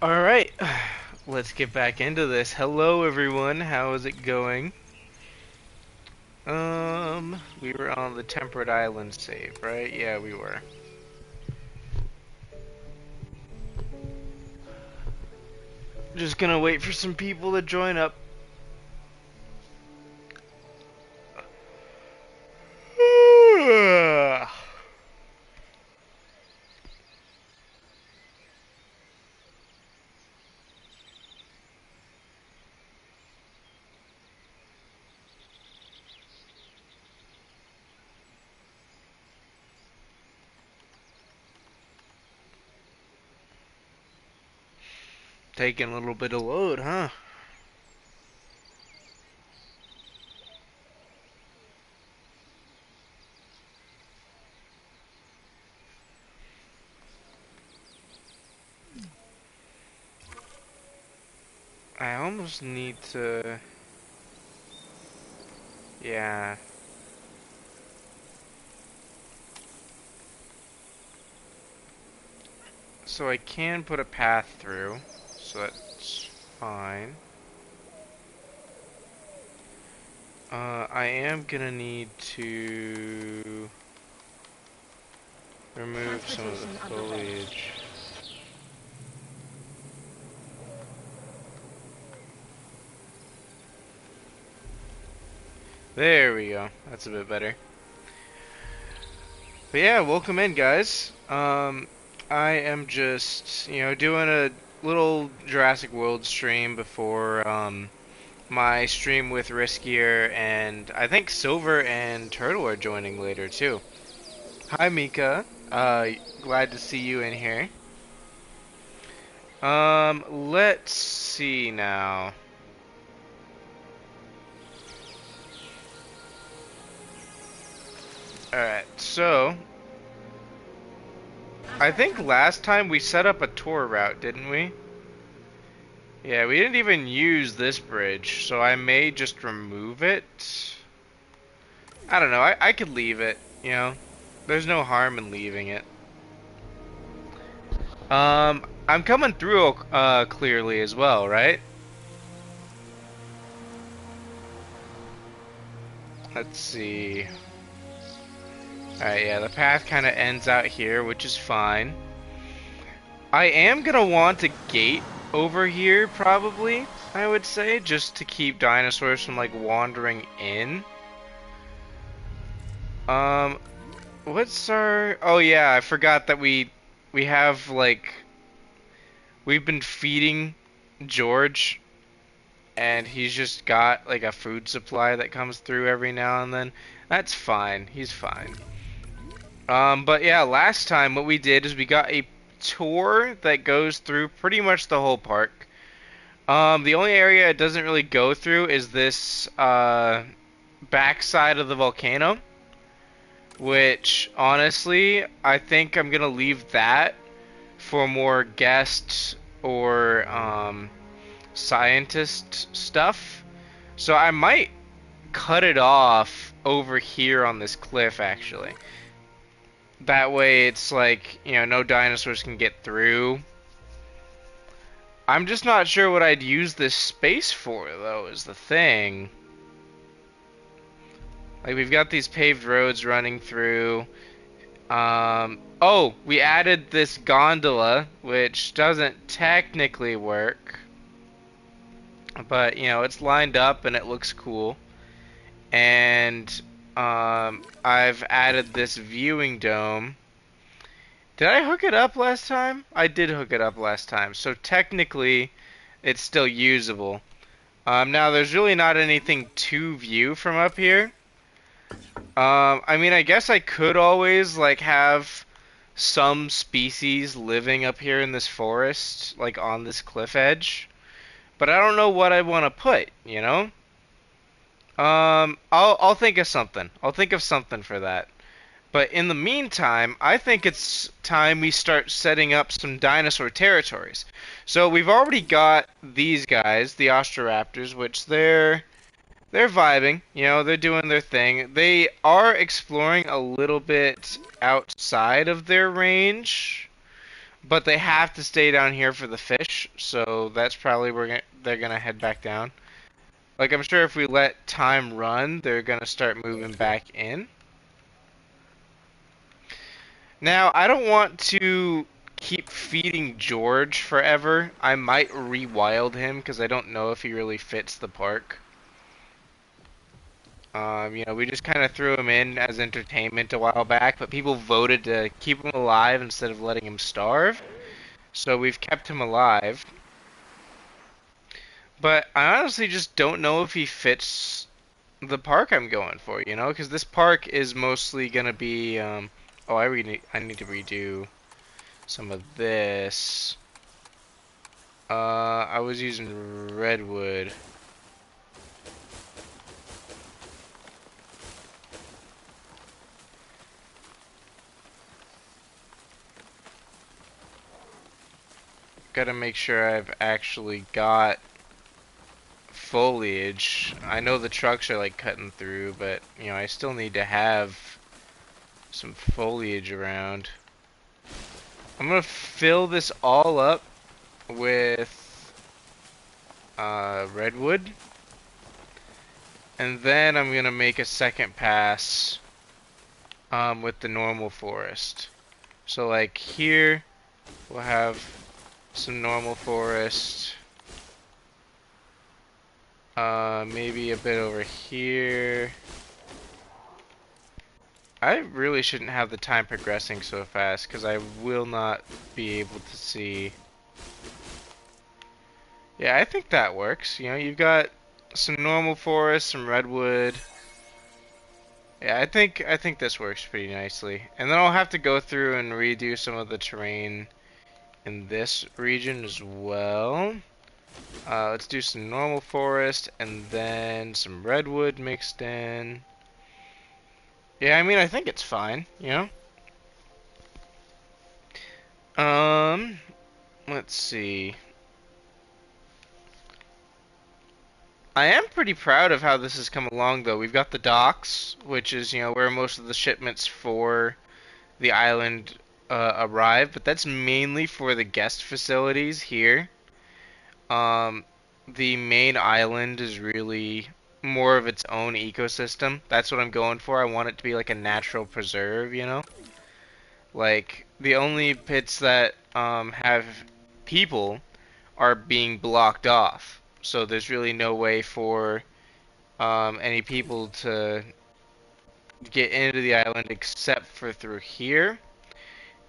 Alright, let's get back into this. Hello everyone, how is it going? We were on the Temperate Island save, right? Yeah, we were. Just gonna wait for some people to join up. Taking a little bit of load, huh? I almost need to... Yeah. So I can put a path through, so that's fine. I am gonna need to remove some of the foliage. There we go. That's a bit better. But yeah, welcome in, guys. I am just, doing a little Jurassic World stream before, my stream with Riskier, and I think Silver and Turtle are joining later, too. Hi, Mika. Glad to see you in here. Let's see now. Alright, so I think last time we set up a tour route, didn't we? Yeah, we didn't even use this bridge, so I may just remove it. I don't know, I could leave it, There's no harm in leaving it. I'm coming through clearly as well, right? Let's see. Alright, yeah, the path kind of ends out here, which is fine. I am gonna want a gate over here, probably, I would say, just to keep dinosaurs from, like, wandering in. What's our... Oh, yeah, I forgot that we have, like... We've been feeding George, and he's just got, like, a food supply that comes through every now and then. That's fine. He's fine. But yeah, last time what we did is we got a tour that goes through pretty much the whole park. The only area it doesn't really go through is this backside of the volcano, which honestly I think I'm gonna leave that for more guests or scientist stuff. So I might cut it off over here on this cliff actually. That way it's like, no dinosaurs can get through. I'm just not sure what I'd use this space for, though, is the thing. Like, we've got these paved roads running through. Oh, we added this gondola, which doesn't technically work. But, it's lined up and it looks cool. And, I've added this viewing dome. Did I hook it up last time? I did hook it up last time, so technically it's still usable. Now there's really not anything to view from up here. I mean, I guess I could always, like, have some species living up here in this forest, like, on this cliff edge. But I don't know what I want to put, I'll think of something. I'll think of something for that. But in the meantime, I think it's time we start setting up some dinosaur territories. So we've already got these guys, the Ostroraptors, which they're vibing, they're doing their thing. They are exploring a little bit outside of their range, but they have to stay down here for the fish, so that's probably where they're gonna head back down. Like, I'm sure if we let time run, they're gonna start moving back in. Now, I don't want to keep feeding George forever. I might rewild him because I don't know if he really fits the park. We just kind of threw him in as entertainment a while back, but people voted to keep him alive instead of letting him starve. So we've kept him alive. But I honestly just don't know if he fits the park I'm going for, because this park is mostly gonna be. Oh, I need to redo some of this. I was using redwood. Gotta make sure I've actually got foliage. I know the trucks are like cutting through, but I still need to have some foliage around. I'm gonna fill this all up with redwood, and then I'm gonna make a second pass with the normal forest. So like here we'll have some normal forest. Maybe a bit over here. I really shouldn't have the time progressing so fast because I will not be able to see. Yeah, I think that works. You've got some normal forest, some redwood. Yeah, I think this works pretty nicely. And then I'll have to go through and redo some of the terrain in this region as well. Let's do some normal forest and then some redwood mixed in. Yeah, I mean, I think it's fine. Um, let's see. I am pretty proud of how this has come along, though. We've got the docks, which is, where most of the shipments for the island arrive, but that's mainly for the guest facilities here. Um, the main island is really more of its own ecosystem. That's what I'm going for. I want it to be like a natural preserve. Like, the only pits that have people are being blocked off. So there's really no way for any people to get into the island except for through here.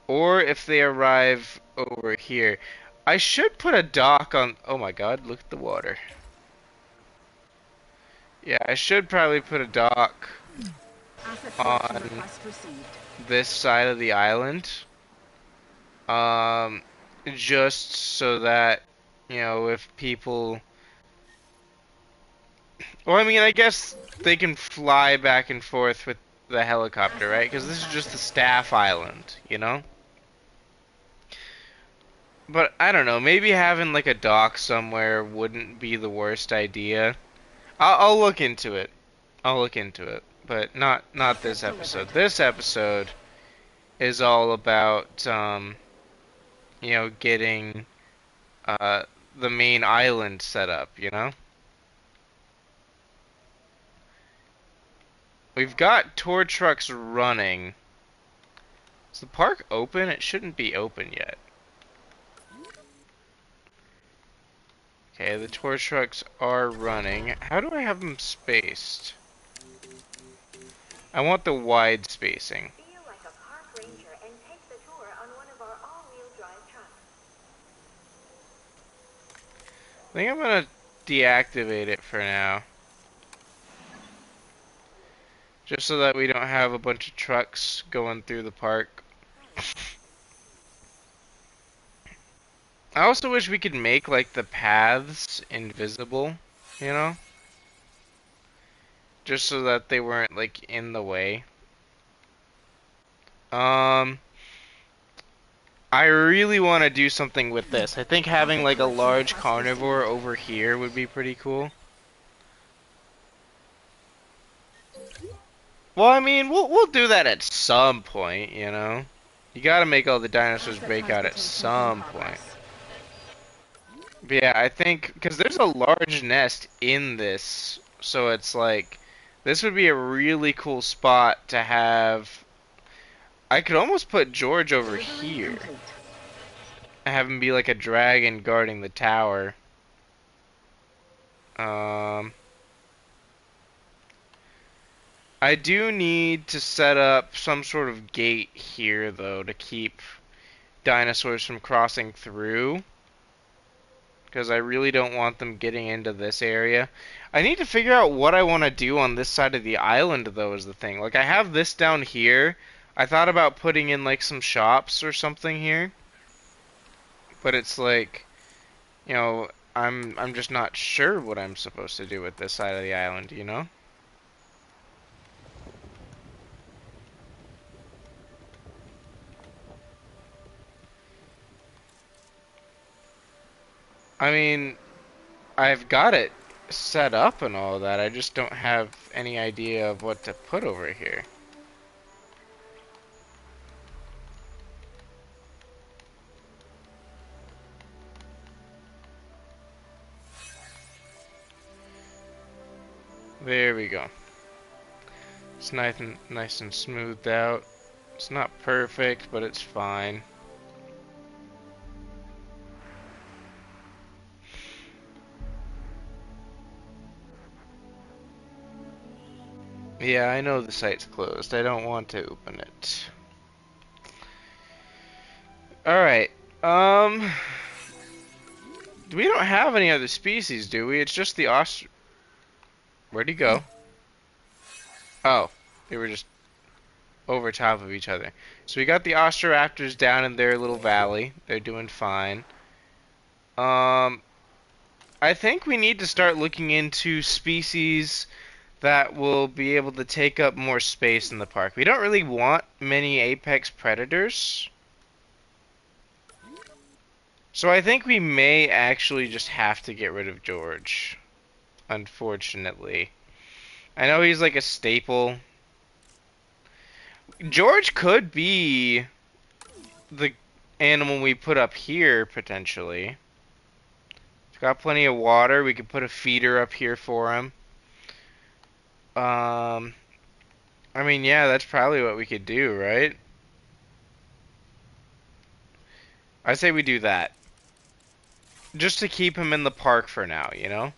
Or if they arrive over here. I should put a dock on... Oh my god, look at the water. Yeah, I should probably put a dock on this side of the island. Um, just so that, if people... Well, I mean, I guess they can fly back and forth with the helicopter, right? Because this is just the staff island. But I don't know, maybe having like a dock somewhere wouldn't be the worst idea. I'll look into it. I'll look into it, but not this episode. This episode is all about getting uh the main island set up. We've got tour trucks running. Is the park open? It shouldn't be open yet. Okay, the tour trucks are running. How do I have them spaced? I want the wide spacing. Feel like a park ranger and take the tour on one of our all-wheel drive trucks. I think I'm gonna deactivate it for now. Just so that we don't have a bunch of trucks going through the park. I also wish we could make like the paths invisible. Just so that they weren't like in the way. I really want to do something with this. I think having like a large carnivore over here would be pretty cool. Well, I mean, we'll do that at some point. You gotta make all the dinosaurs Asset break out at transportation in some point. progress. But yeah, I think because there's a large nest in this, so it's like this would be a really cool spot to have. I could almost put George over Delivery here complete. and have him be like a dragon guarding the tower. Um, I do need to set up some sort of gate here though to keep dinosaurs from crossing through. Because I really don't want them getting into this area. I need to figure out what I want to do on this side of the island, though, is the thing. Like, I have this down here. I thought about putting in, like, some shops or something here. But it's like, you know, I'm just not sure what I'm supposed to do with this side of the island, you know? I mean, I've got it set up and all that. I just don't have any idea of what to put over here. There we go. It's nice and smoothed out. It's not perfect, but it's fine. Yeah, I know the site's closed. I don't want to open it. Alright. We don't have any other species, do we? It's just the Where'd he go? Oh, they were just over top of each other. So we got the Ostroraptors down in their little valley. They're doing fine. Um, I think we need to start looking into species that will be able to take up more space in the park. We don't really want many apex predators. So I think we may actually just have to get rid of George. Unfortunately. I know he's like a staple. George could be the animal we put up here, potentially. He's got plenty of water. We could put a feeder up here for him. Um, I mean, yeah, that's probably what we could do, right? I say we do that. Just to keep him in the park for now, you know?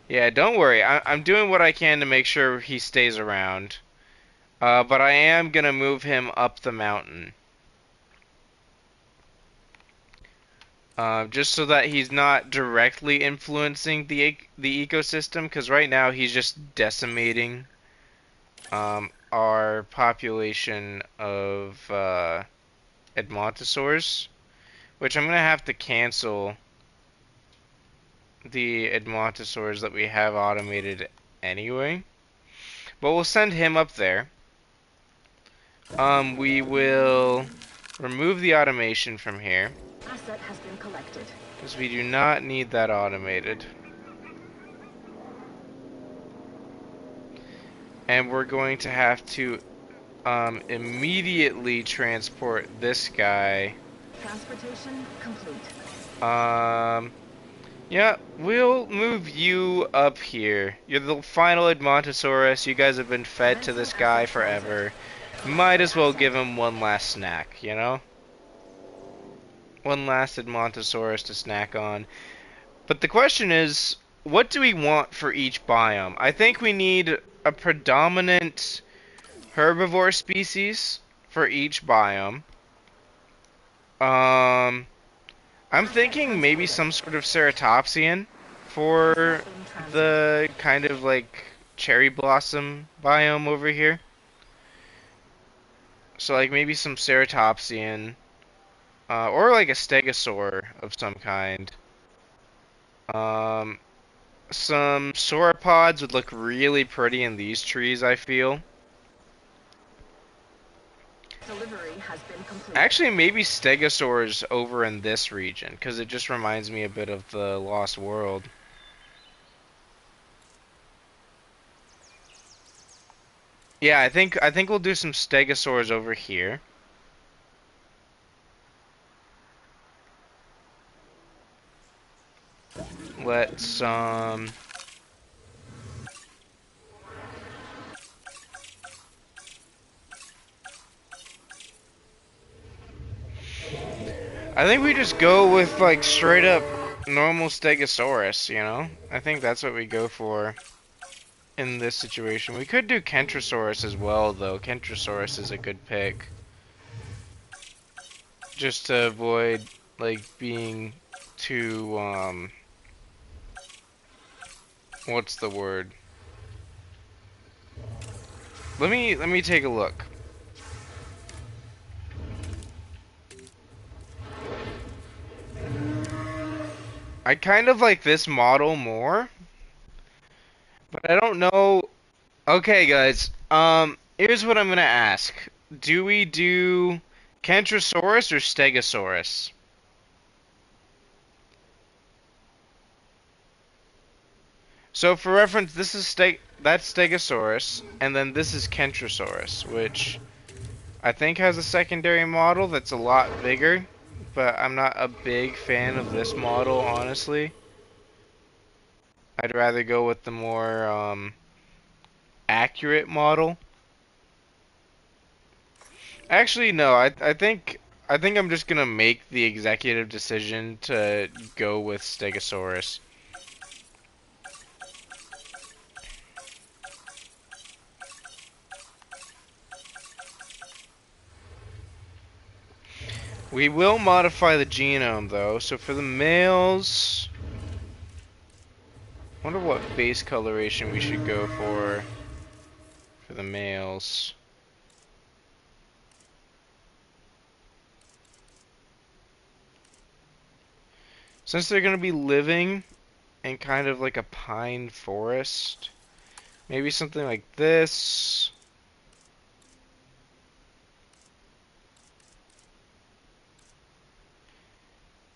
Yeah, don't worry. I'm doing what I can to make sure he stays around. But I am gonna move him up the mountain. Just so that he's not directly influencing the ecosystem, because right now he's just decimating our population of Edmontosaurs, which I'm gonna have to cancel the Edmontosaurs that we have automated anyway. But we'll send him up there. We will remove the automation from here, Asset has been collected. because we do not need that automated. And we're going to have to immediately transport this guy. Transportation complete. Yeah, we'll move you up here. You're the final Edmontosaurus. You guys have been fed to Commencing this guy asset transit. forever. Might as well Asset. give him one last snack, you know? One last Edmontosaurus to snack on. But the question is, what do we want for each biome? I think we need a predominant herbivore species for each biome. Um, I'm Asset thinking maybe transported. some sort of ceratopsian for Asset in transit. the kind of like cherry blossom biome over here. So like maybe some ceratopsian, or like a stegosaur of some kind. Um, some sauropods would look really pretty in these trees, I feel. Delivery has been completed. Actually, maybe stegosaurs over in this region, because it just reminds me a bit of the Lost World. Yeah, I think we'll do some stegosaurs over here. Let's I think we just go with like straight up normal stegosaurus, you know? I think that's what we go for in this situation. We could do kentrosaurus as well though. Kentrosaurus is a good pick. Just to avoid like being too what's the word? Let me take a look. I kind of like this model more, but I don't know. Okay, guys. Here's what I'm gonna ask. Do we do Kentrosaurus or Stegosaurus? So for reference, this is that's Stegosaurus, and then this is Kentrosaurus, which I think has a secondary model that's a lot bigger, but I'm not a big fan of this model, honestly. I'd rather go with the more accurate model. Actually, no. I think I'm just gonna make the executive decision to go with Stegosaurus. We will modify the genome though. So for the males, wonder what base coloration we should go for the males. Since they're gonna be living in kind of like a pine forest, maybe something like this.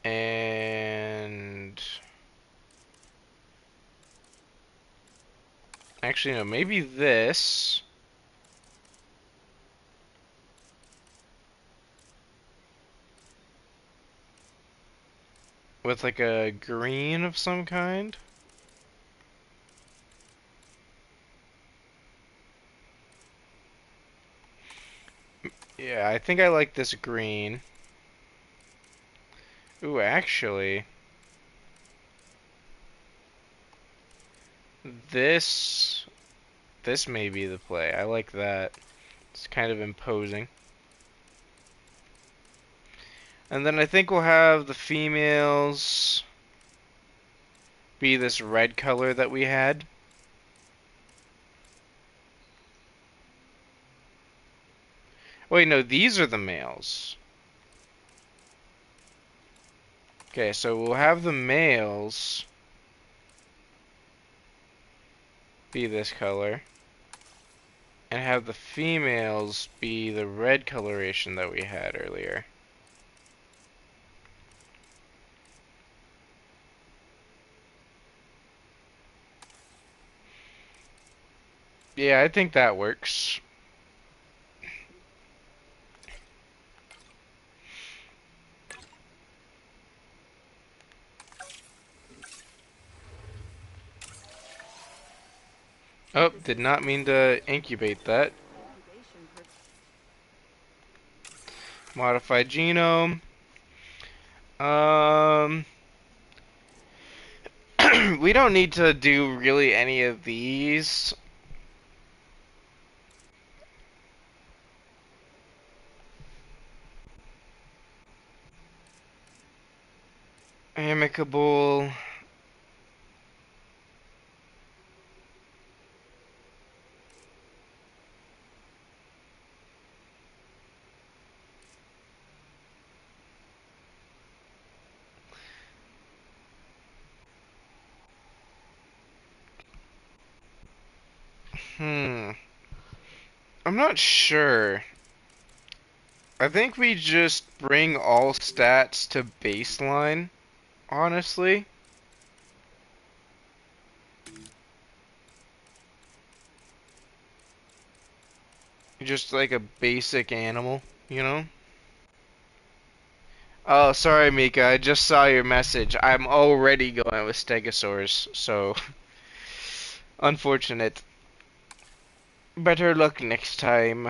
And actually, no, maybe this. With like a green of some kind. Yeah, I think I like this green. Ooh, actually, this this may be the play. I like that. It's kind of imposing. And then I think we'll have the females be this red color that we had. Wait, no, these are the males. Okay, so we'll have the males be this color, and have the females be the red coloration that we had earlier. Yeah, I think that works. Oh, did not mean to incubate that. Modified genome. Um, we don't need to do really any of these. Amicable. Hmm. I'm not sure. I think we just bring all stats to baseline, honestly. Just like a basic animal, you know? Oh, sorry, Mika. I just saw your message. I'm already going with stegosaurs, so unfortunate. Better luck next time.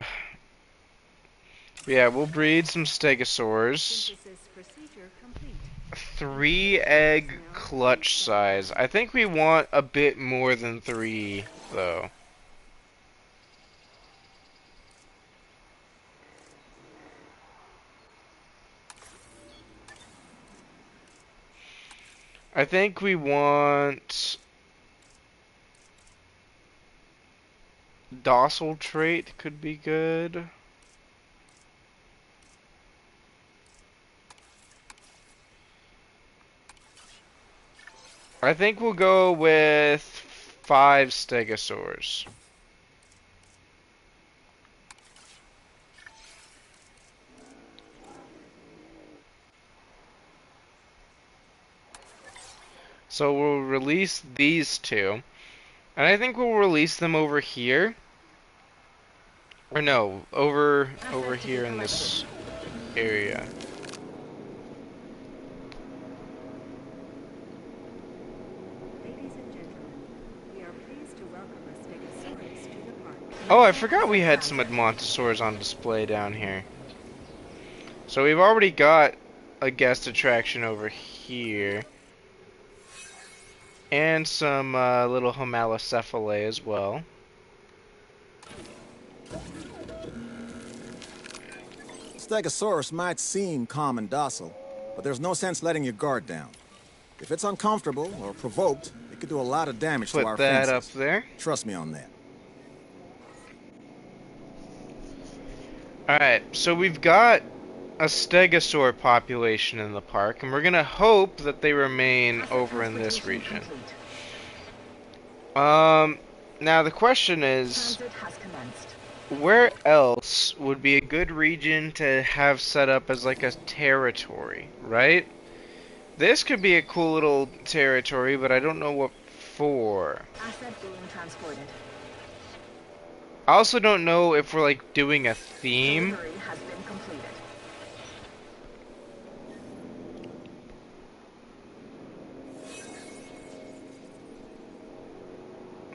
Yeah, we'll breed some stegosaurs. Synthesis procedure complete. 3 egg clutch size. I think we want a bit more than 3, though. I think we want docile trait could be good. I think we'll go with 5 stegosaurs. So we'll release these 2. And I think we'll release them over here. Or no, over Asset to be here in collected. this area. Ladies and gentlemen, we are pleased to welcome a Stegosaurus to the park. Oh, I forgot we had some Edmontosaurs on display down here. So we've already got a guest attraction over here. And some little Homalocephalae as well. Stegosaurus might seem calm and docile, but there's no sense letting your guard down. If it's uncomfortable or provoked, it could do a lot of damage to our Put that up fences. there. Trust me on that. Alright, so we've got a stegosaur population in the park, and we're gonna hope that they remain over in this region. Now the question is, Transit has commenced. where else would be a good region to have set up as like a territory, right? This could be a cool little territory, but I don't know what for. Asset being transported. I also don't know if we're like doing a theme. Delivery has been completed.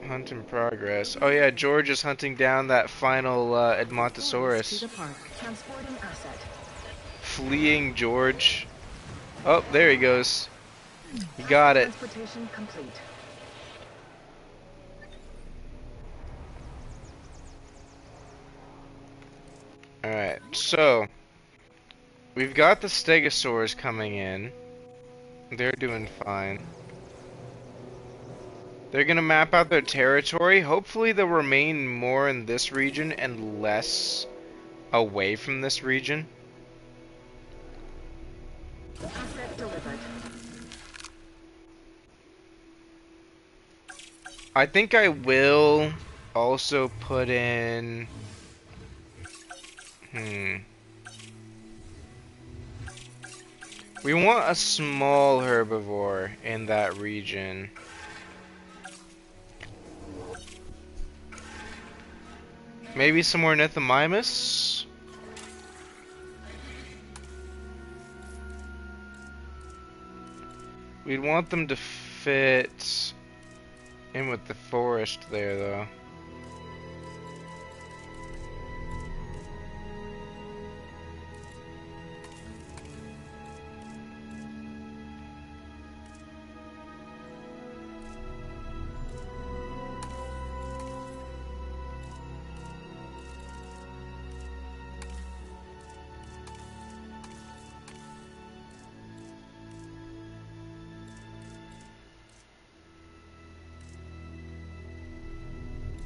Hunt in progress. Oh yeah, George is hunting down that final To Edmontosaurus. the park. Transporting asset. Fleeing George. Oh, there he goes. He got it. Transportation complete. Alright, so we've got the stegosaurs coming in. They're doing fine. They're gonna map out their territory. Hopefully they'll remain more in this region and less away from this region. Asset delivered. I think I will also put in... We want a small herbivore in that region. Maybe some more Nithomimus? We'd want them to fit in with the forest there, though.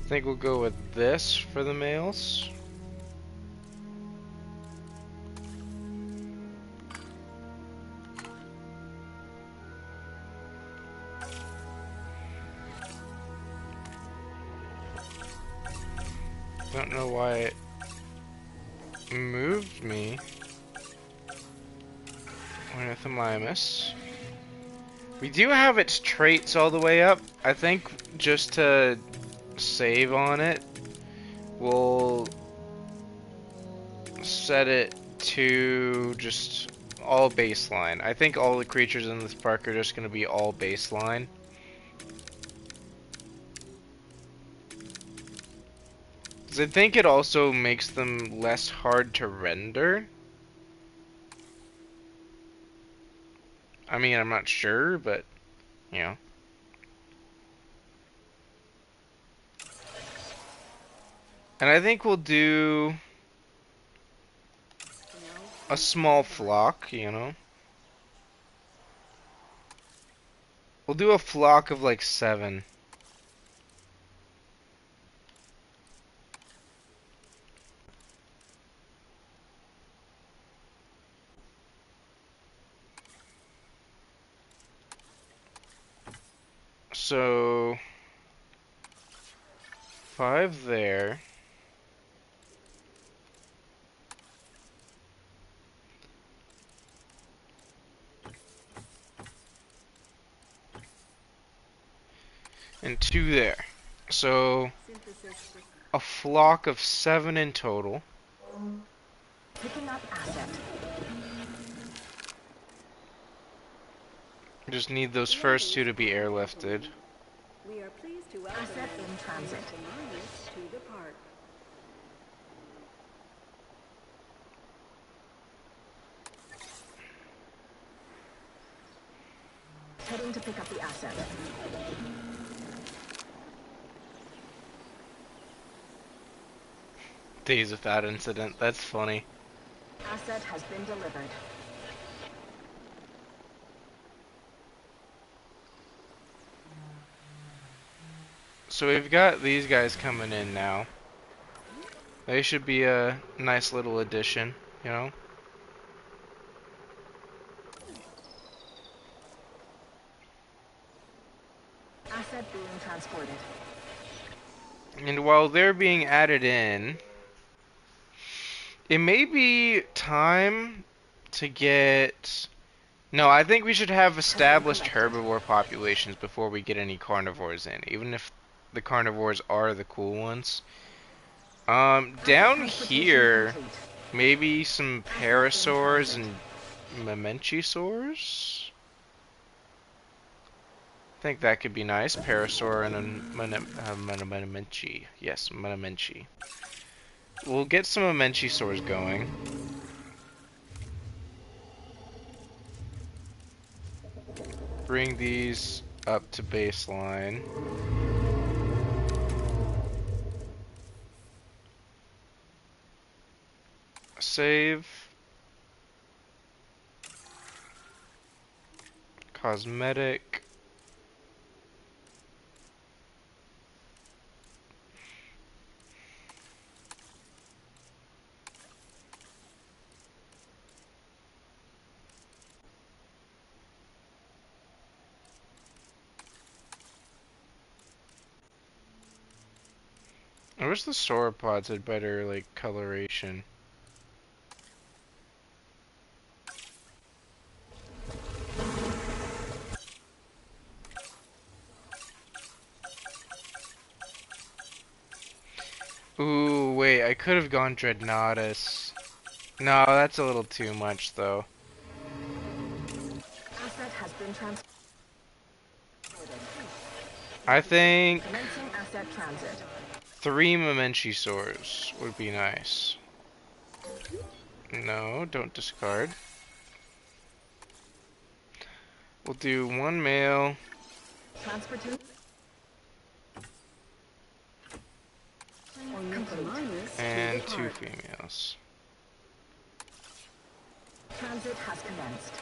I think we'll go with this for the males. Don't know why it moved me. Ornithomimus. We do have its traits all the way up. I think just to save on it, we'll set it to just all baseline. I think all the creatures in this park are just going to be all baseline. Because I think it also makes them less hard to render. I mean, I'm not sure, but, you know. And I think we'll do a small flock, you know. We'll do a flock of like 7. So 5 there. And 2 there. So a flock of 7 in total. Picking up asset. Just need those first 2 to be airlifted. We are pleased to welcome Asset in transit. to the park. Heading to pick up the asset. Days without incident. That's funny. Asset has been delivered. So we've got these guys coming in now. They should be a nice little addition, you know? Asset being transported. And while they're being added in, it may be time to get... No, I think we should have established herbivore populations before we get any carnivores in, even if the carnivores are the cool ones. Down here, maybe some parasaurs and mamenchisaurs? I think that could be nice. Parasaur and a Manamenchi. Yes, Manamenchi. We'll get some Mamenchisaurs going. Bring these up to baseline. Save. Cosmetic. I wish the sauropods had better, like, coloration. Ooh, wait, I could have gone Dreadnoughtus. No, that's a little too much, though. Asset has been transported. I think Commencing asset transit. 3 Mamenchisaurs would be nice. No, don't discard. We'll do 1 male Transportation. Complete. and 2 females. Transit has commenced.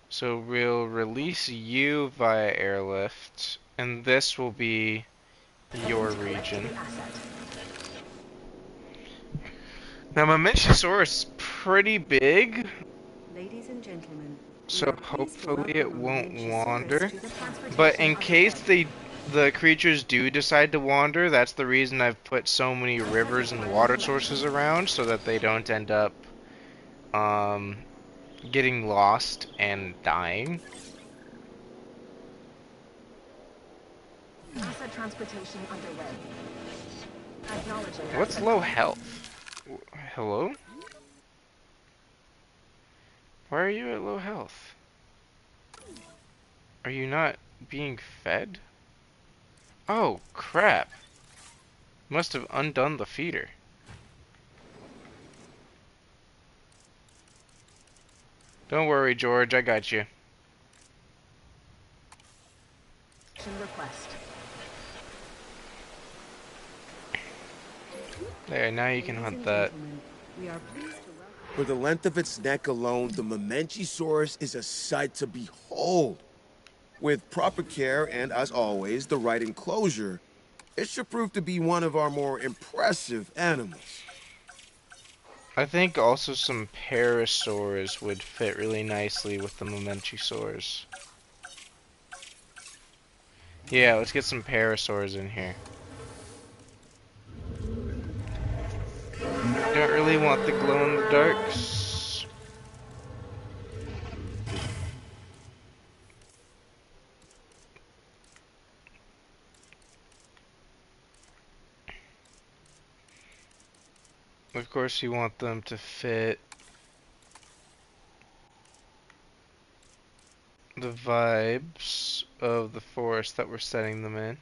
So we'll release you via airlift, and this will be your region. Asset. Now, Mamenchisaurus is pretty big, Ladies and gentlemen, so hopefully it won't wander. to the park. But in case the creatures do decide to wander, that's the reason I've put so many rivers and water sources around, so that they don't end up getting lost and dying. Asset transportation underway. Acknowledging What's asset low control. health? Hello? Why are you at low health? Are you not being fed? Oh, crap. Must have undone the feeder. Don't worry, George, I got you. Request. There, now you can Ladies hunt and that. gentlemen, we are pleased to welcome. For the length of its neck alone, the Mamenchisaurus is a sight to behold. With proper care and, as always, the right enclosure, it should prove to be one of our more impressive animals. I think also some parasaurs would fit really nicely with the Mamenchisaurs. Yeah, let's get some parasaurs in here. Don't really want the glow-in-the-darks. Of course, you want them to fit the vibes of the forest that we're setting them in.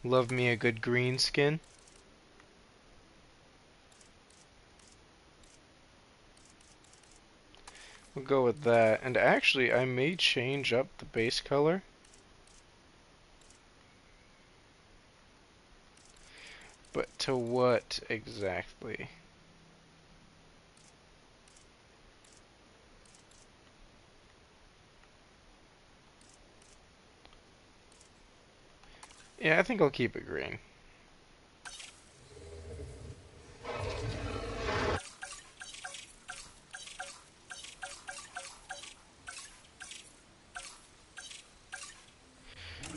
Love me a good green skin. We'll go with that. And actually, I may change up the base color. But to what exactly? Yeah, I think I'll keep it green.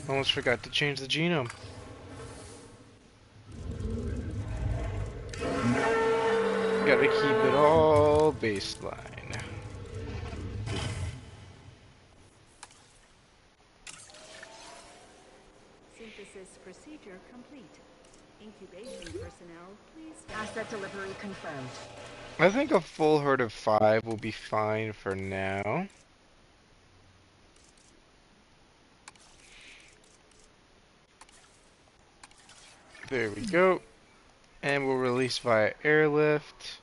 Almost forgot to change the genome. Gotta keep it all baseline. Synthesis procedure complete. Incubation personnel, please stand. Asset delivery confirmed. I think a full herd of 5 will be fine for now. There we go. And we'll release via airlift.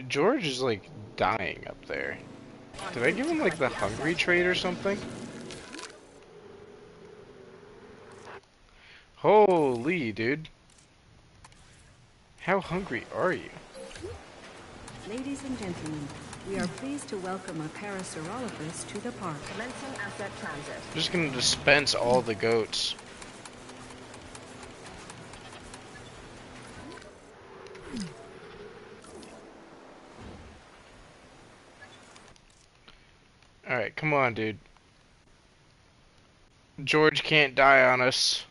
George is like dying up there. Did I give him like the hungry trait or something? Holy dude. How hungry are you? Ladies and gentlemen, we are pleased to welcome a Parasaurolophus to the park. Commencing asset transit. I'm just gonna dispense all the goats. Alright, come on, dude. George can't die on us.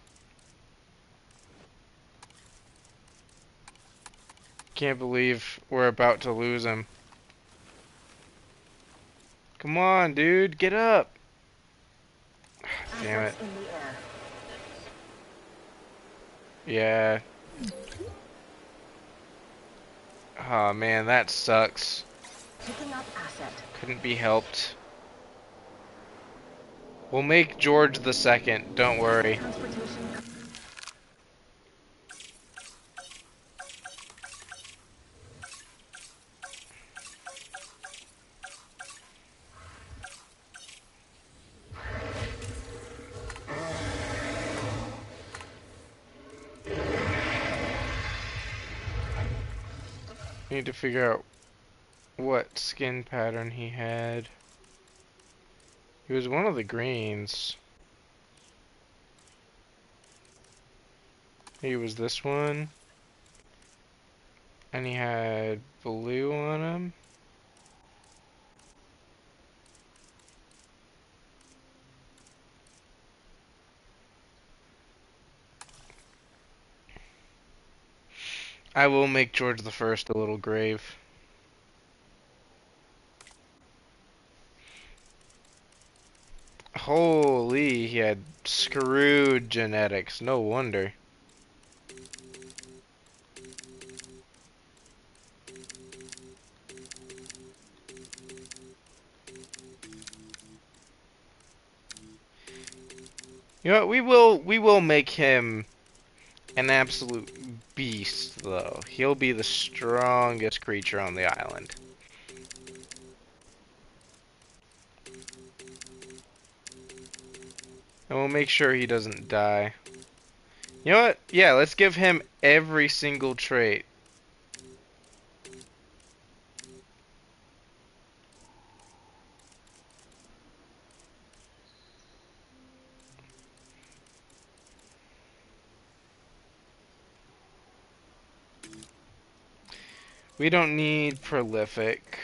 Can't believe we're about to lose him. Come on, dude, get up. Damn it. Assets in the air. Yeah. Oh man, that sucks. Picking up asset. Couldn't be helped. We'll make George the second, don't worry. Transportation. Need to figure out what skin pattern he had. He was one of the greens. He was this one. And he had blue on him. I will make George the First a little grave. Holy, he had screwed genetics. No wonder. You know what? We will make him an absolute beast, though. He'll be the strongest creature on the island. And we'll make sure he doesn't die. You know what? Yeah, let's give him every single trait. We don't need prolific.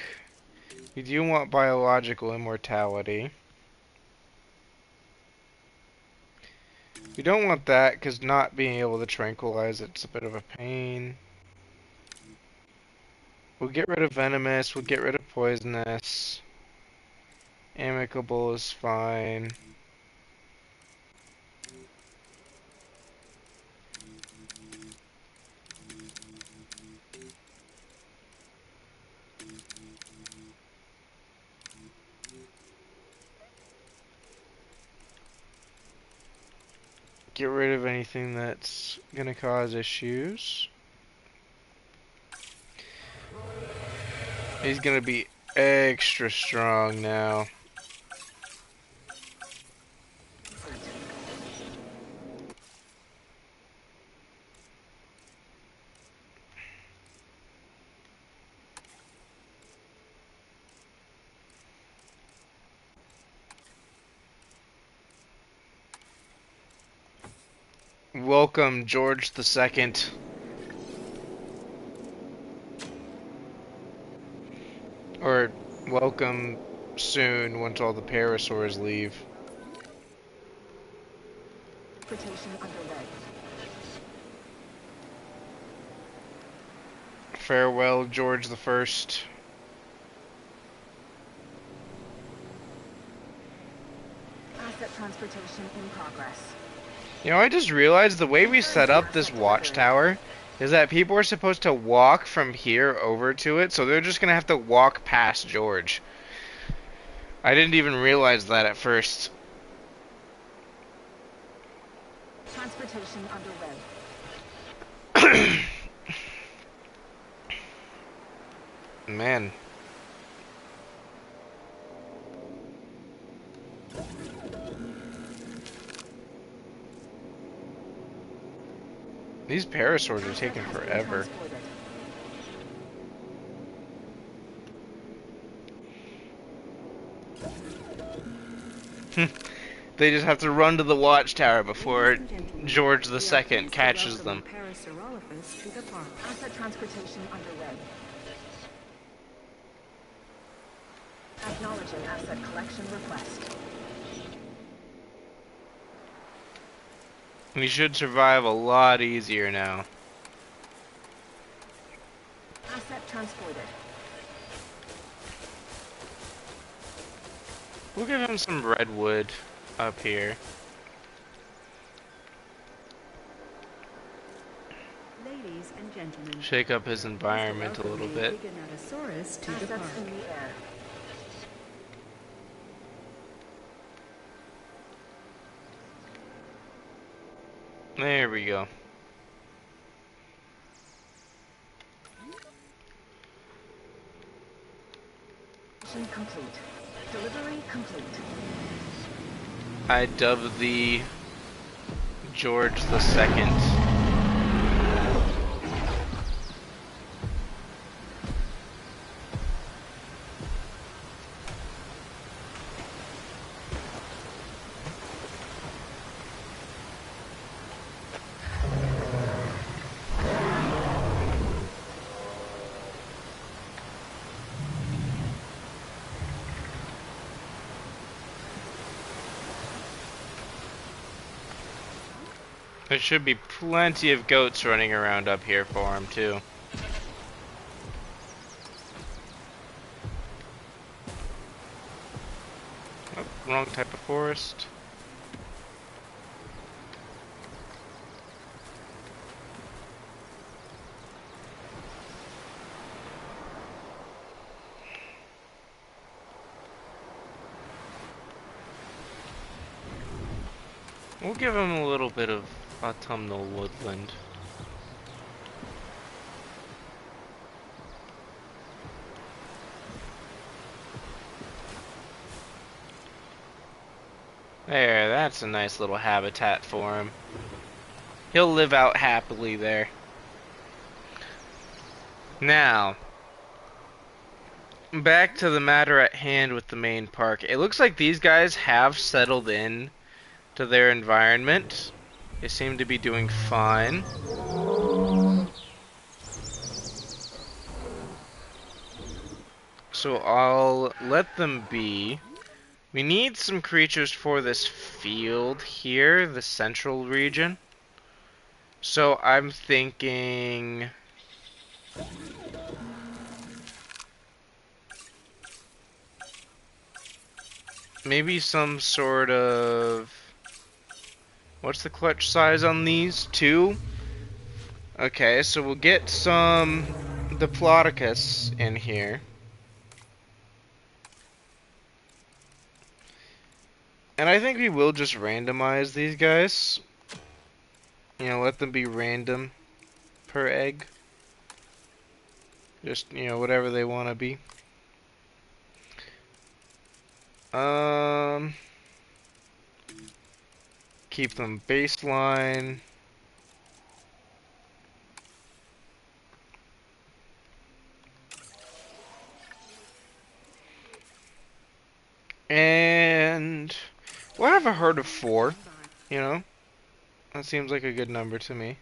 We do want biological immortality. We don't want that because not being able to tranquilize it's a bit of a pain. We'll get rid of venomous. We'll get rid of poisonous. Amicable is fine. Get rid of anything that's gonna cause issues. He's gonna be extra strong now. Welcome, George the Second. Or welcome soon once all the parasaurs leave. Transportation underway. Farewell, George the First. Asset transportation in progress. You know, I just realized the way we set up this watchtower is that people are supposed to walk from here over to it, so they're just gonna have to walk past George. I didn't even realize that at first. Transportation underway. Man. These parasaurs are taking forever. They just have to run to the watchtower before George the Second catches them. Asset transportation underway. Acknowledging asset collection request. We should survive a lot easier now. Asset transported. We'll give him some redwood up here. Ladies and gentlemen, Shake up his environment a little bit. Giganotosaurus to the Assets park. in the air. There we go. Mission complete. Delivery complete. I dub thee George the Second. There should be plenty of goats running around up here for him, too. Oh, wrong type of forest. We'll give him a little bit of autumnal woodland. There, that's a nice little habitat for him. He'll live out happily there. Now, back to the matter at hand with the main park. It looks like these guys have settled in to their environment. They seem to be doing fine. So I'll let them be. We need some creatures for this field here, the central region. So I'm thinking maybe some sort of... What's the clutch size on these? 2? Okay, so we'll get some Diplodocus in here. And I think we will just randomize these guys. You know, let them be random per egg. Just, you know, whatever they want to be. Keep them baseline. And we'll have a herd of 4, you know? That seems like a good number to me.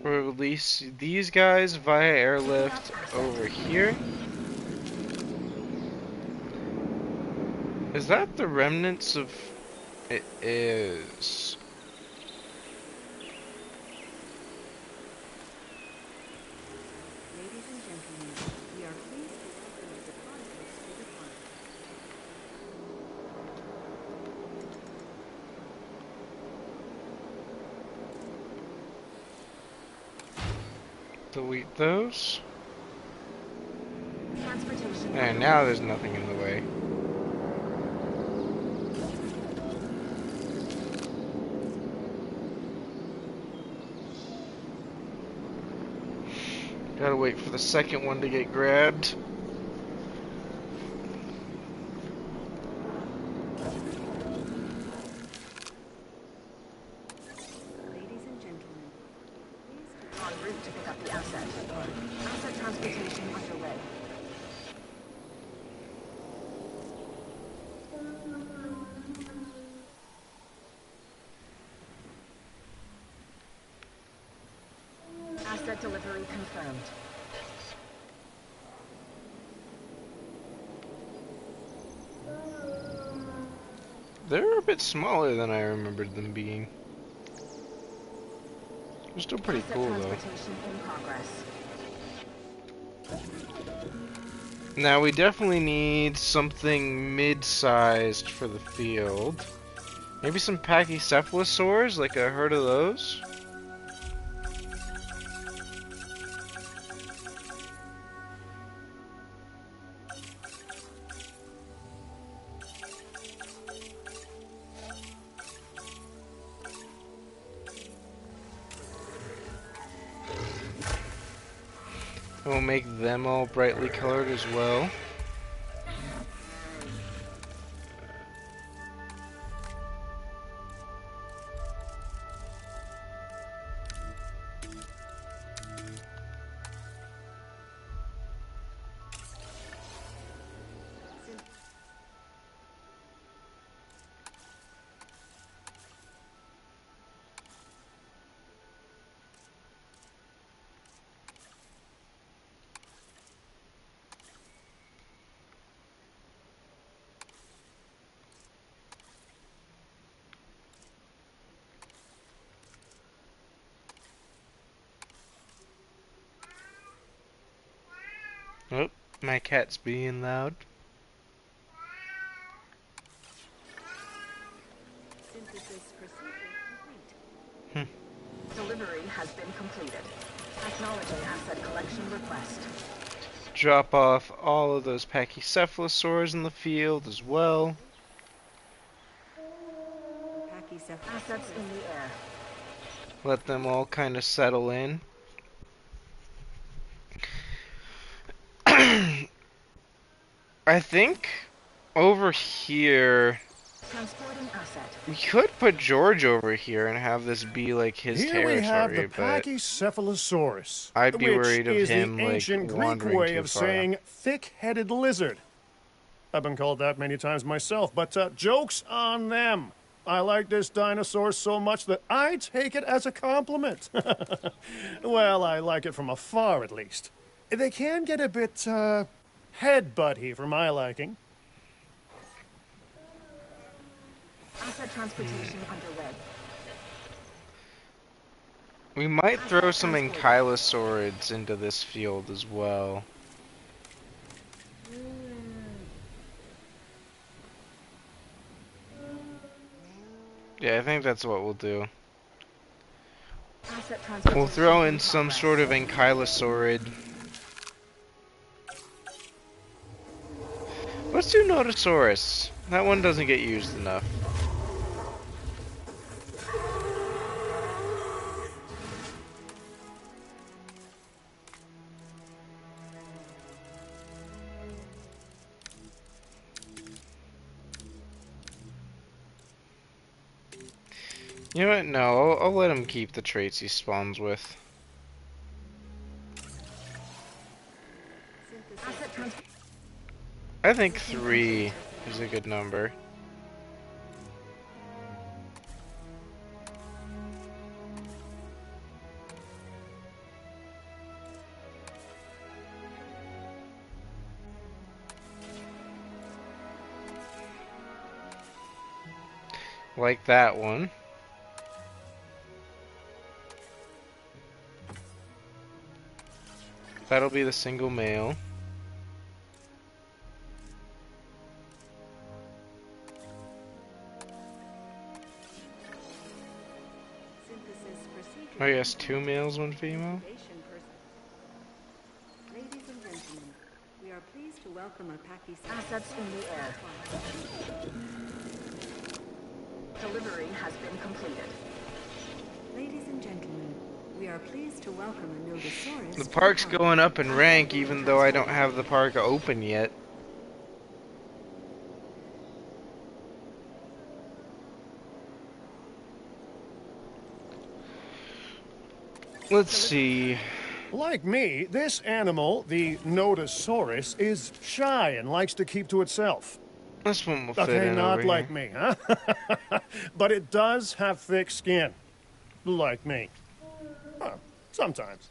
We'll release these guys via airlift over here. Is that the remnants of... It is. Ladies and gentlemen, we are pleased to welcome the Diplodocus to the park. Delete those. Transportation. And now there's nothing in the way. Gotta wait for the second one to get grabbed. Ladies and gentlemen, please En route to pick up the asset. Asset transportation underway. Asset delivery confirmed. They're a bit smaller than I remembered them being. They're still pretty Asset cool though. transportation in progress. Now we definitely need something mid-sized for the field. Maybe some pachycephalosaurs, like a herd of those? We'll make them all brightly colored as well. Oh, my cat's being loud. Synthesis procedure complete. Hmm. Delivery has been completed. Acknowledging asset collection request. Drop off all of those pachycephalosaurs in the field as well. Assets in the air. Let them all kind of settle in. I think over here Transporting asset. we could put George over here and have this be like his Here we have the territory, but Pachycephalosaurus, I'd be which worried of is the him like ancient Greek wandering way too of far. saying thick-headed lizard. I've been called that many times myself, but joke's on them. I like this dinosaur so much that I take it as a compliment. Well, I like it from afar, at least. They can get a bit, head-butty for my liking. Asset transportation underway. We might throw some ankylosaurids into this field as well. Yeah, I think that's what we'll do. Asset We'll transportation throw in some progress. sort of ankylosaurid. Let's do Notosaurus. That one doesn't get used enough. You know what? No, I'll let him keep the traits he spawns with. Asset trans- I think 3 is a good number. Like that one. That'll be the single male. Synthesis procedure. Oh yes, 2 males, 1 female. Ladies and gentlemen, we are pleased to welcome a Pachycephalosaurus. Assets in the air. Delivery has been completed. Ladies and gentlemen, we are pleased to welcome a Notosaurus. The to park's park. going up in rank even though I don't have the park open yet. Let's see. Like me, this animal, the Notosaurus, is shy and likes to keep to itself. This one will fit Okay, in not over like here. me, huh? But it does have thick skin. Like me. Huh, sometimes.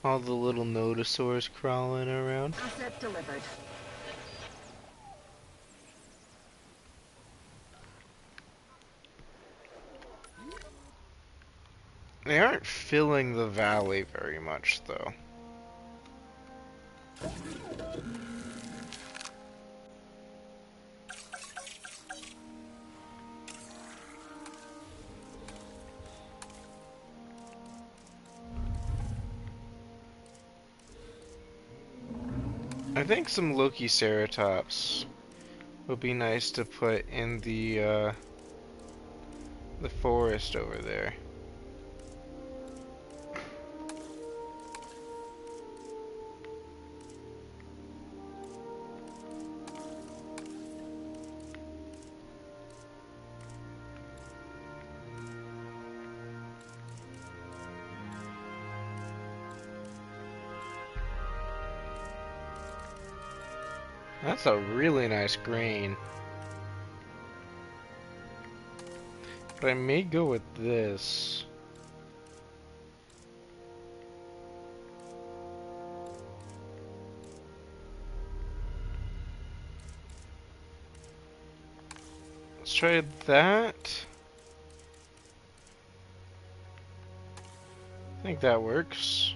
All the little notosaurs crawling around. Asset delivered. They aren't filling the valley very much, though. I think some Lokiceratops would be nice to put in the forest over there. That's a really nice green. But I may go with this. Let's try that. I think that works.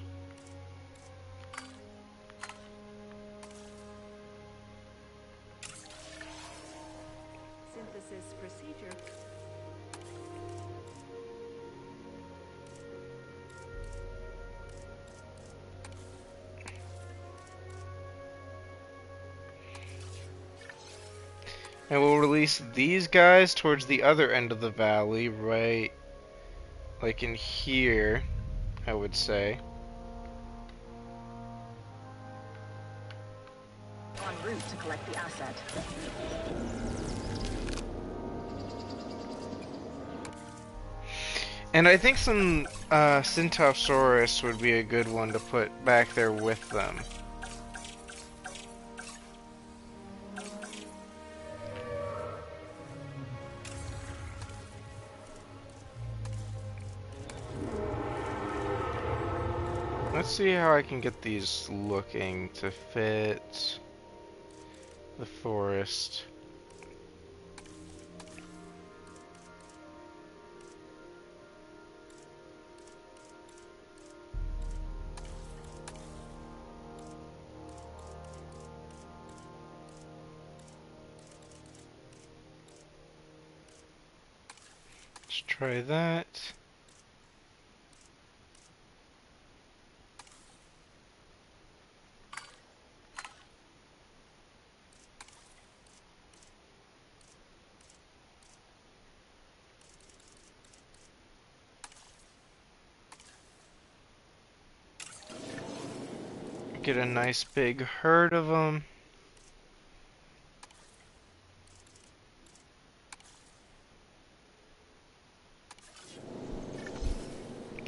Synthesis procedure. And we'll release these guys towards the other end of the valley, right, like in here, I would say. En route to collect the asset. And I think some Syntopsaurus would be a good one to put back there with them. Let's see how I can get these looking to fit the forest. Let's try that. Get a nice big herd of them.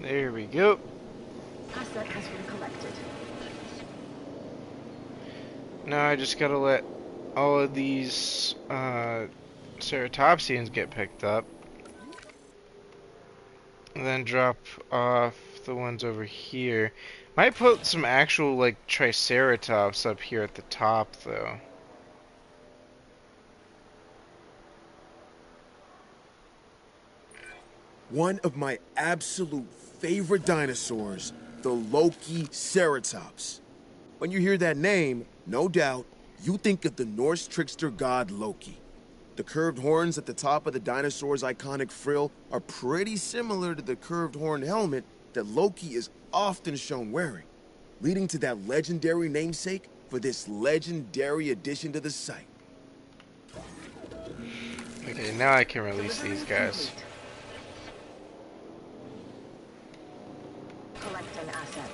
There we go. Asset has been collected. Now I just gotta let all of these ceratopsians get picked up. And then drop off the ones over here. Might put some actual, like, triceratops up here at the top, though. One of my absolute favorite dinosaurs, the Loki Ceratops. When you hear that name, no doubt, you think of the Norse trickster god Loki. The curved horns at the top of the dinosaur's iconic frill are pretty similar to the curved horn helmet that Loki is often shown wearing, leading to that legendary namesake for this legendary addition to the site. Okay, now I can release Delivery these guys. complete. Collecting asset.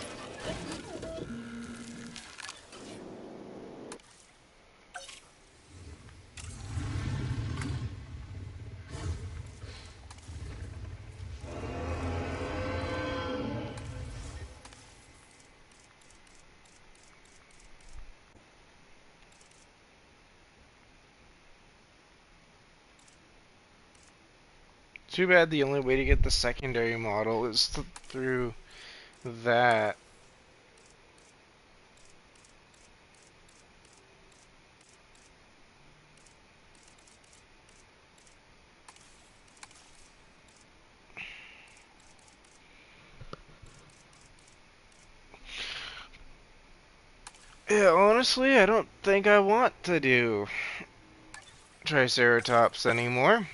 Too bad the only way to get the secondary model is through that. Yeah, honestly, I don't think I want to do Triceratops anymore.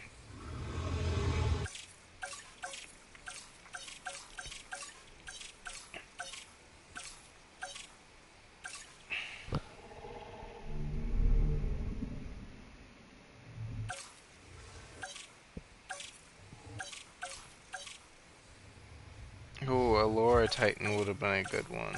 Oh, a Laura Titan would have been a good one.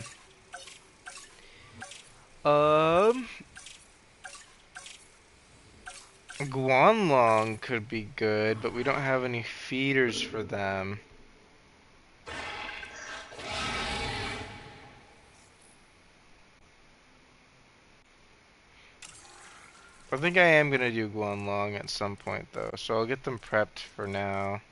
Guanlong could be good, but we don't have any feeders for them. I think I am gonna do Guanlong at some point though, so I'll get them prepped for now.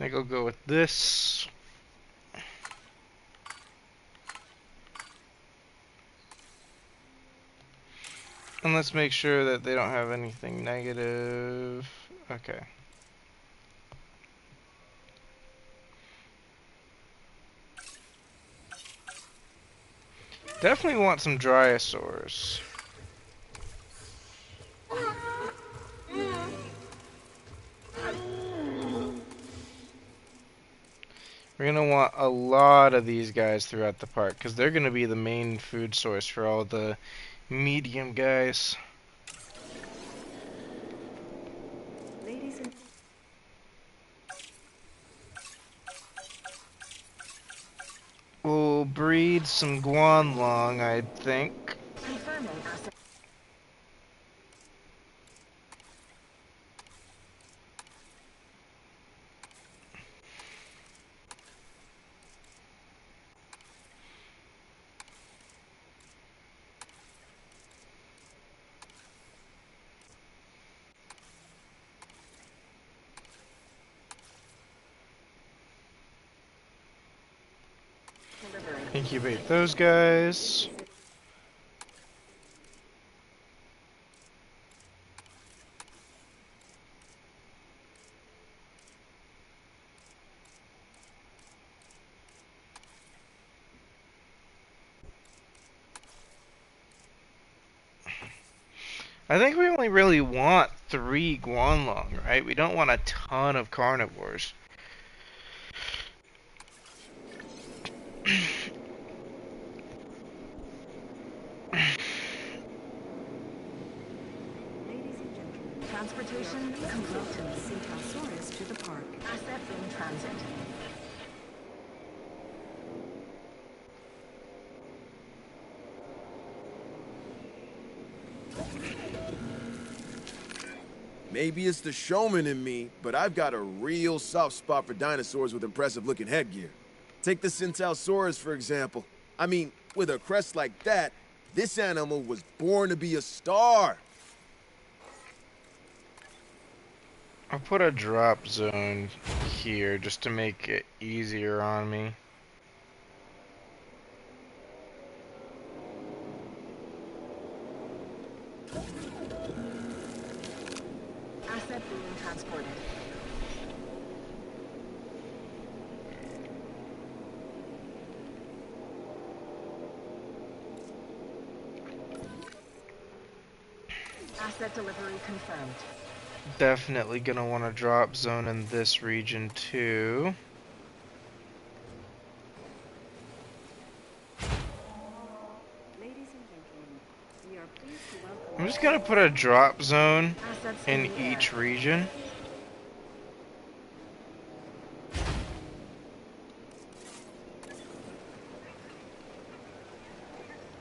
think I'll go with this. And let's make sure that they don't have anything negative. Okay. Definitely want some Dryosaurs. We're gonna want a lot of these guys throughout the park because they're gonna be the main food source for all the medium guys. Ladies and We'll breed some Guanlong, I think. Confirming asset. Delivery. Incubate those guys. I think we only really want 3 Guanlong, right? We don't want a ton of carnivores. ladies and gentlemen, Transportation complete. welcome Centaurus to the park. Asset in transit. Maybe it's the showman in me, but I've got a real soft spot for dinosaurs with impressive-looking headgear. Take the Centaurosaurus, for example. I mean, with a crest like that, this animal was born to be a star. I'll put a drop zone here just to make it easier on me. Asset being transported. Asset delivery confirmed. Definitely gonna want a drop zone in this region too. Ladies and gentlemen, we are pleased to welcome I'm just gonna put a drop zone Assets in the air. each region.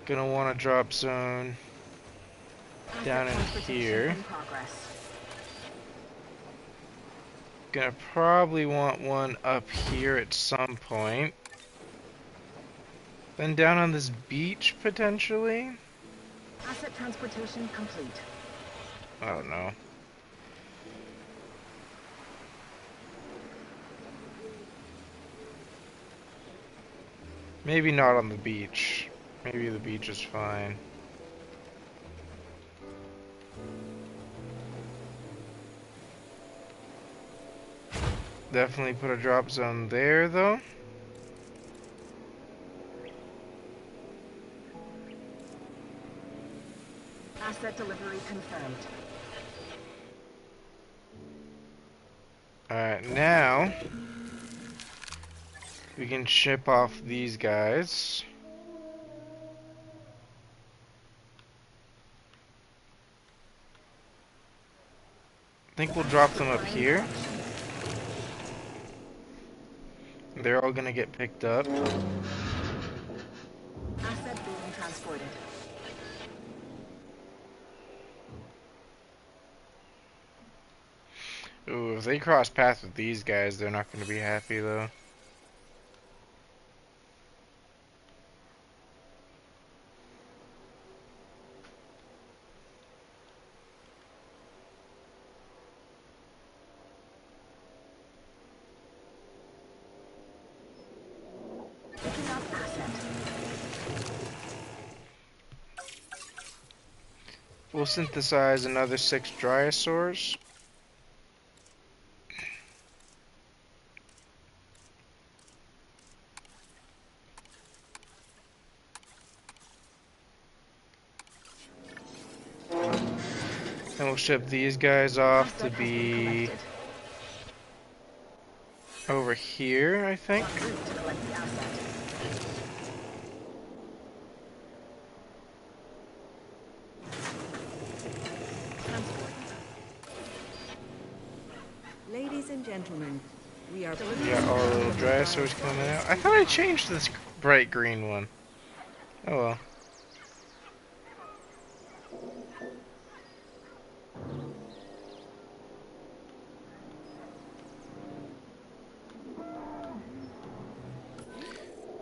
Gonna want a drop zone Asset down in transportation here. in progress. Gonna probably want one up here at some point. Then down on this beach potentially. Asset transportation complete. I don't know. Maybe not on the beach. Maybe the beach is fine. Definitely put a drop zone there though. Asset delivery confirmed. Alright, now we can ship off these guys. I think we'll drop them up here. They're all gonna get picked up. Asset being transported. Ooh, if they cross paths with these guys, they're not gonna be happy though. up asset. We'll synthesize another 6 Dryosaurs. And we'll ship these guys off to Asset has been be collected. over here, I think. En route to collect the asset. Ladies and gentlemen, we are We got all the little Dryosaurs coming out. I thought I changed this bright green one. Oh well.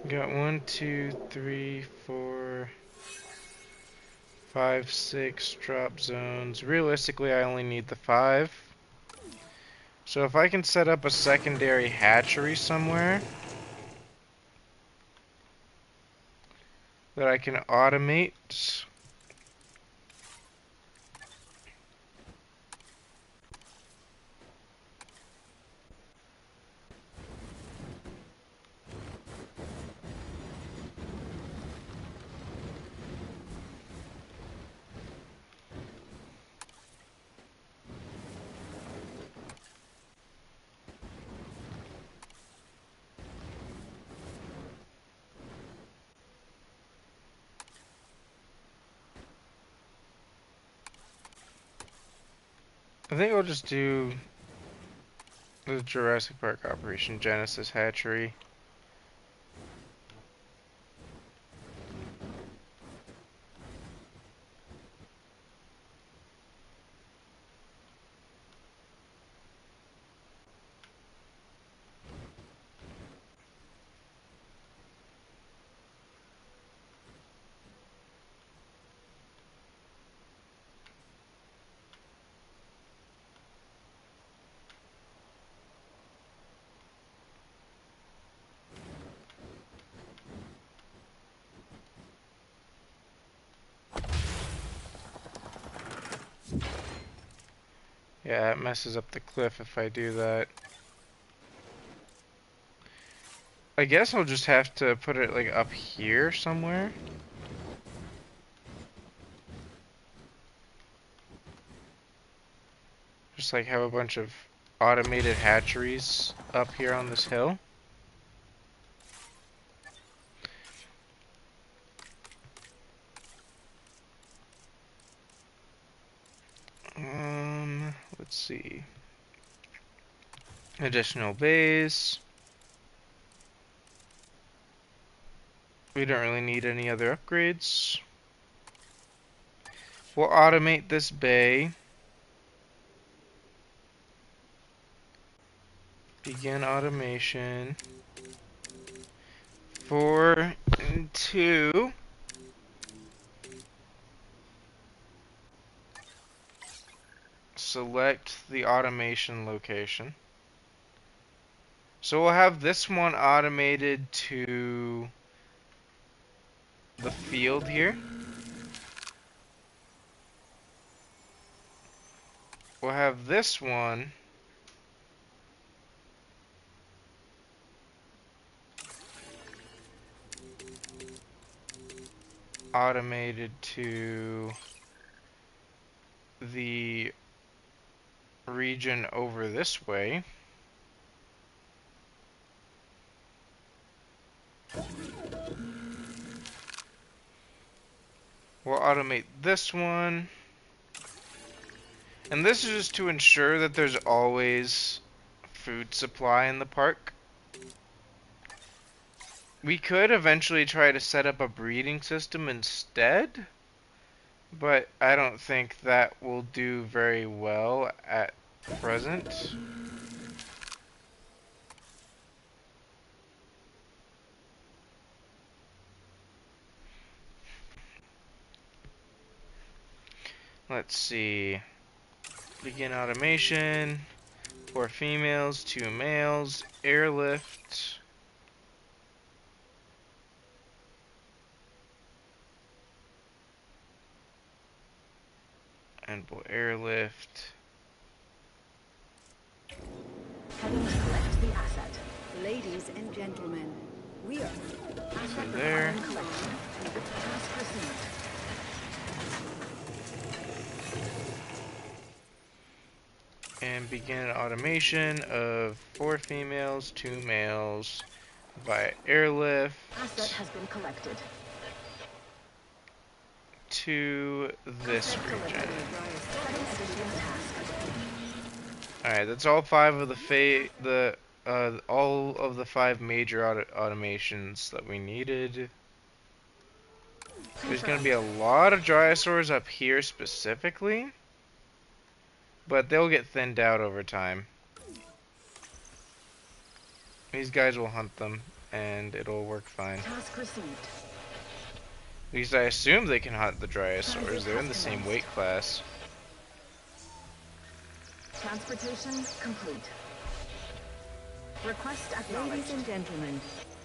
We got 1, 2, 3, 4, 5, 6 drop zones. Realistically, I only need the 5. So if I can set up a secondary hatchery somewhere that I can automate. I think I'll just do the Jurassic Park Operation Genesis hatchery. Yeah, it messes up the cliff if I do that. I guess I'll just have to put it like up here somewhere. Just like have a bunch of automated hatcheries up here on this hill. Let's see. Additional bays. We don't really need any other upgrades. We'll automate this bay. Begin automation. 4 and 2. Select the automation location. So we'll have this one automated to the field here. We'll have this one automated to the region over this way. We'll automate this one. And this is just to ensure that there's always food supply in the park. We could eventually try to set up a breeding system instead, but I don't think that will do very well at present. Let's see. Begin automation. 4 females, 2 males. Airlift. And we'll airlift. Heading to collect the asset. Ladies and gentlemen, we are Asset there. requiring collection. Task received. And begin automation of 4 females, 2 males via airlift Asset has been collected. to this Asset region. delivered. Setting additional task. Alright, that's all 5 of the all of the 5 major automations that we needed. There's gonna be a lot of drysaurs up here specifically, but they'll get thinned out over time. These guys will hunt them, and it'll work fine. Task received. At least I assume they can hunt the drysaurs. They're in the same weight class. Transportation complete. Request ladies acknowledged. and gentlemen,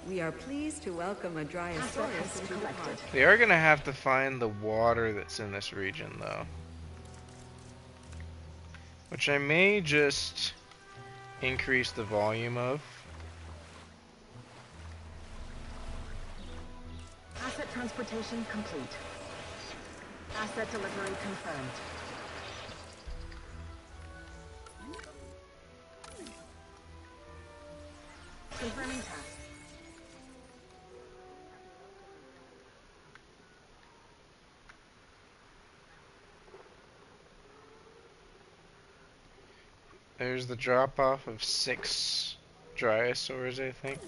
we are pleased to welcome a Asset has Dryosaurus been to the collected. park. They are gonna have to find the water that's in this region, though. Which I may just increase the volume of. Asset transportation complete. Asset delivery confirmed. Confirming task. There's the drop off of 6 drysaurs, I think.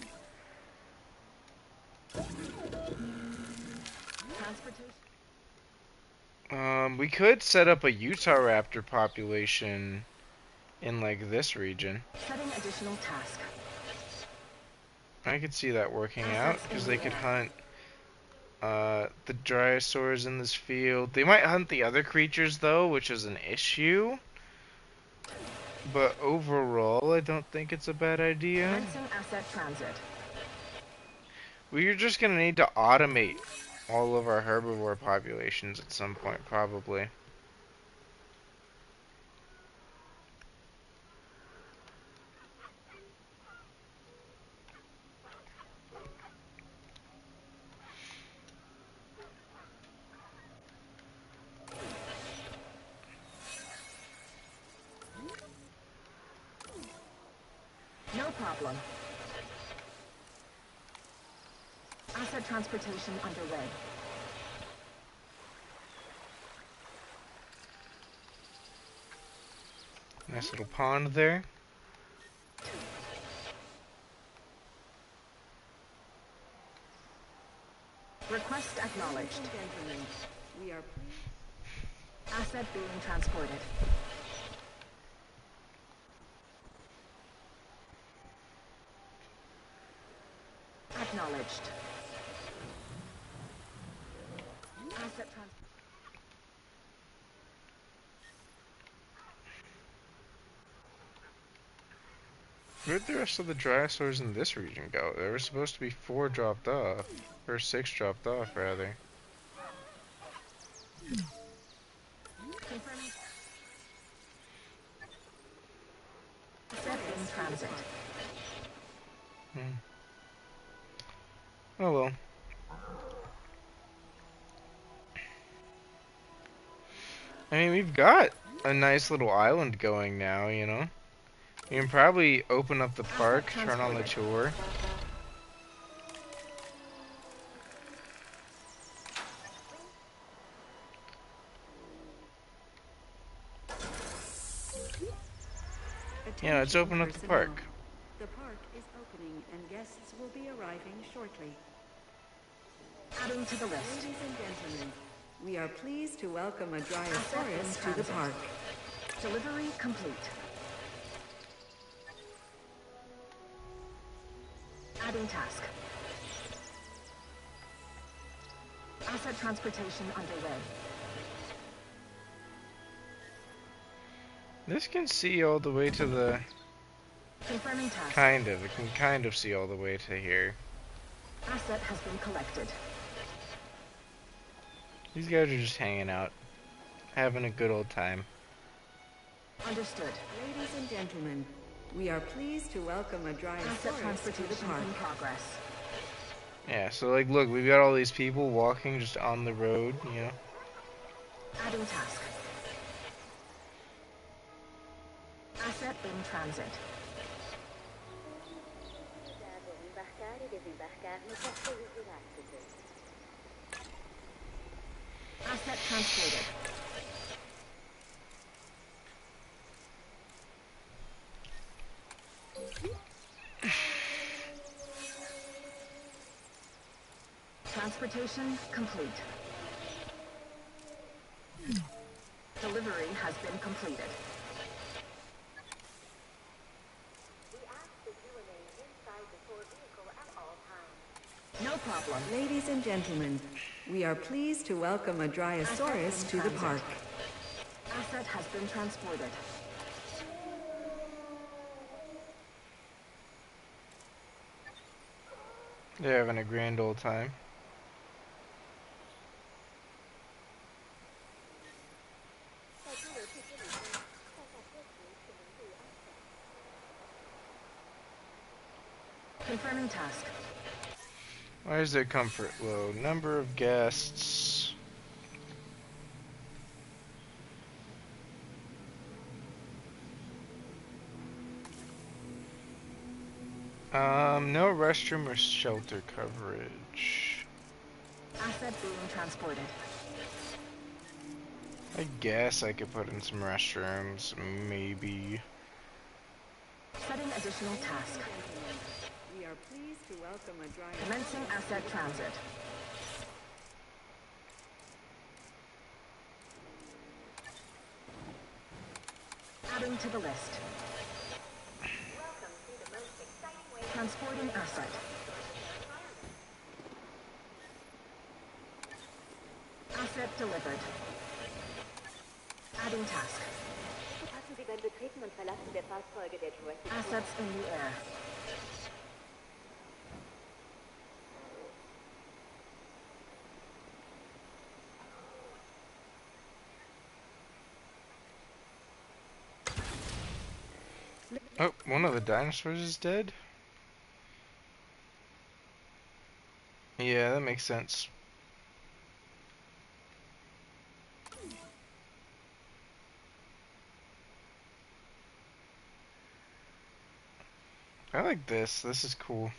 Transportation. We could set up a Utah raptor population in like this region. Setting additional task. I could see that working out because they could hunt the drysaurs in this field. They might hunt the other creatures though, which is an issue. But overall, I don't think it's a bad idea. Commencing asset transit. We're just gonna need to automate all of our herbivore populations at some point, probably. No problem. Asset transportation underway. Nice little pond there. Request acknowledged. Ladies and gentlemen, we are Asset being transported. Acknowledged. Asset transport. Where'd the rest of the drysaurs in this region go? There were supposed to be 4 dropped off. Or 6 dropped off, rather. Confirming. Asset in transit. Oh well. I mean, we've got a nice little island going now, you know? You can probably open up the park, turn on the tour. Yeah, let's open up the personnel. park. The park is opening and guests will be arriving shortly. Adding to the list. Ladies and gentlemen, we are pleased to welcome a Dryosaurus to the park. Delivery complete. Adding task. Asset transportation underway. This can see all the way to the... Confirming task. Kind of. It can kind of see all the way to here. Asset has been collected. These guys are just hanging out. having a good old time. Understood. Ladies and gentlemen, we are pleased to welcome a Asset Dryosaurus to the transportation park. in progress. Yeah, so like, look, we've got all these people walking just on the road, you know. Adding task. Asset in transit. Embarcar e desembarcar no passeio Jurássico. Asset transported. Transportation complete. Delivery has been completed. We ask that you remain inside the tour vehicle at all times. No problem. Ladies and gentlemen, we are pleased to welcome a Dryosaurus to the park. Asset has been transported. They're having a grand old time. Confirming task. Why is their comfort low? Number of guests. No restroom or shelter coverage. Asset being transported. I guess I could put in some restrooms, maybe. Setting additional task. We are pleased to welcome a Dryosaurus. Commencing asset transit. Adding to the list. Welcome to the most exciting way Transporting asset. Asset delivered. Adding task. Passen Sie beim Betreten und Verlassen der Fahrzeuge der Jurassic Assets in the air. Oh, one of the dinosaurs is dead? Yeah, that makes sense. I like this. This is cool.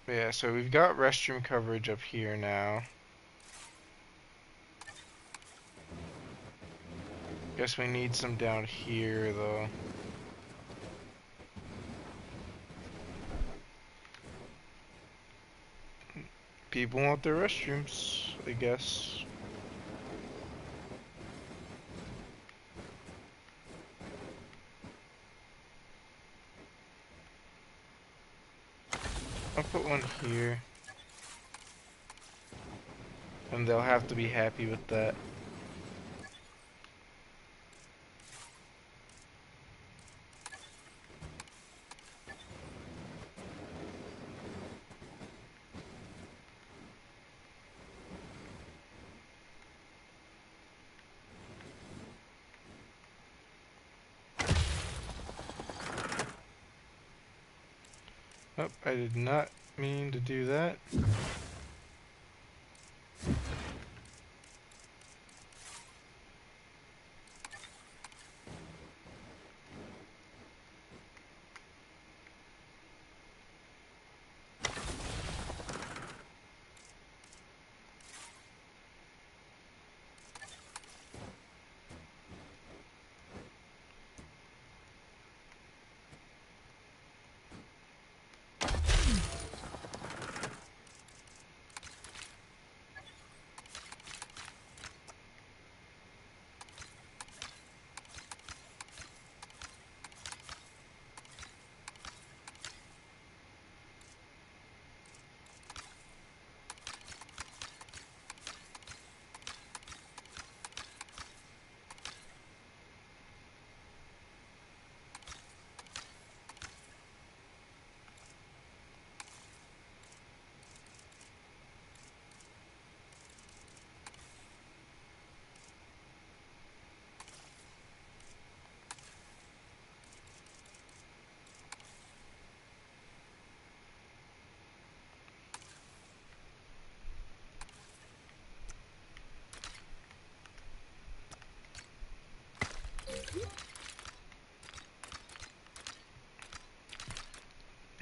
Yeah, so we've got restroom coverage up here now. Guess we need some down here, though. People want their restrooms, I guess. I'll put one here. And they'll have to be happy with that. Oh, I did not mean to do that.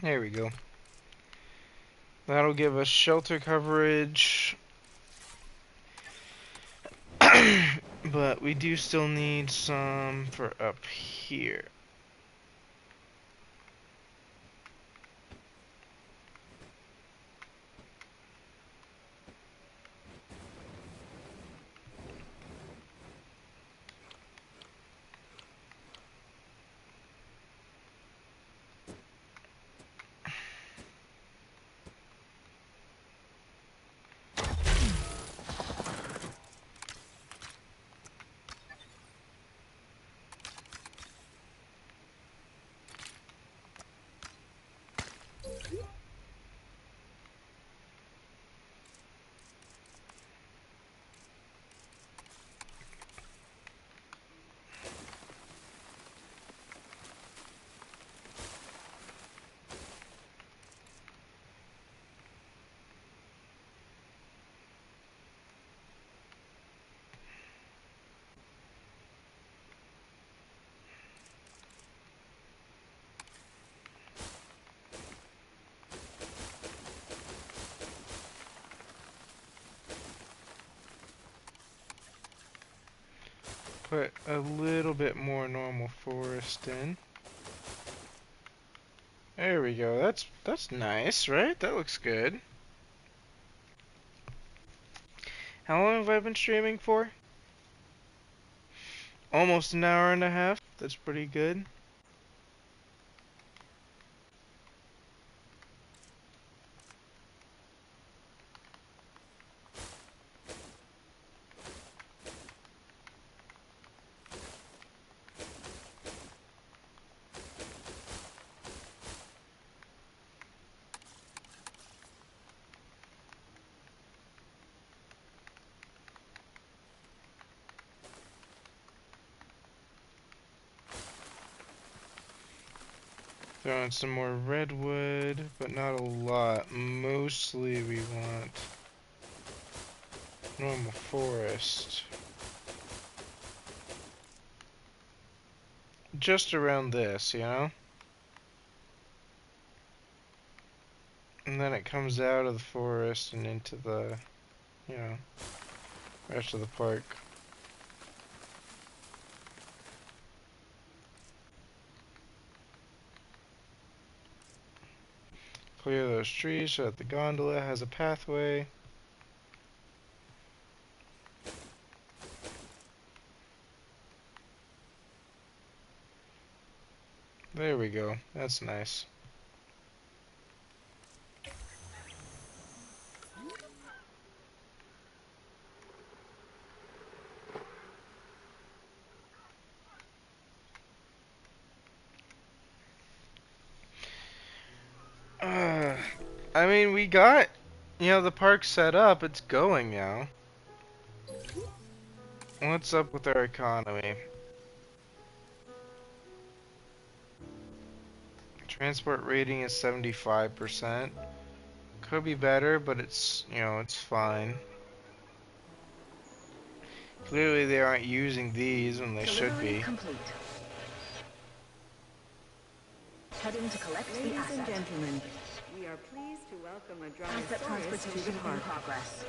There we go. That'll give us shelter coverage. But we do still need some for up here. Put a little bit more normal forest in. There we go. That's nice, right? That looks good. How long have I been streaming for? Almost an hour and a half. That's pretty good. Throwing some more redwood, but not a lot. Mostly we want normal forest. Just around this, you know? And then it comes out of the forest and into the, you know, rest of the park. Clear those trees so that the gondola has a pathway. There we go. That's nice. I mean, we got, you know, the park set up. It's going now. What's up with our economy? Transport rating is 75%. Could be better, but it's, you know, it's fine. Clearly they aren't using these when they should Delivery be. complete. Heading to collect the Ladies and asset. gentlemen, we are pleased to welcome a Asset Drysaurus to transportation the in park. progress.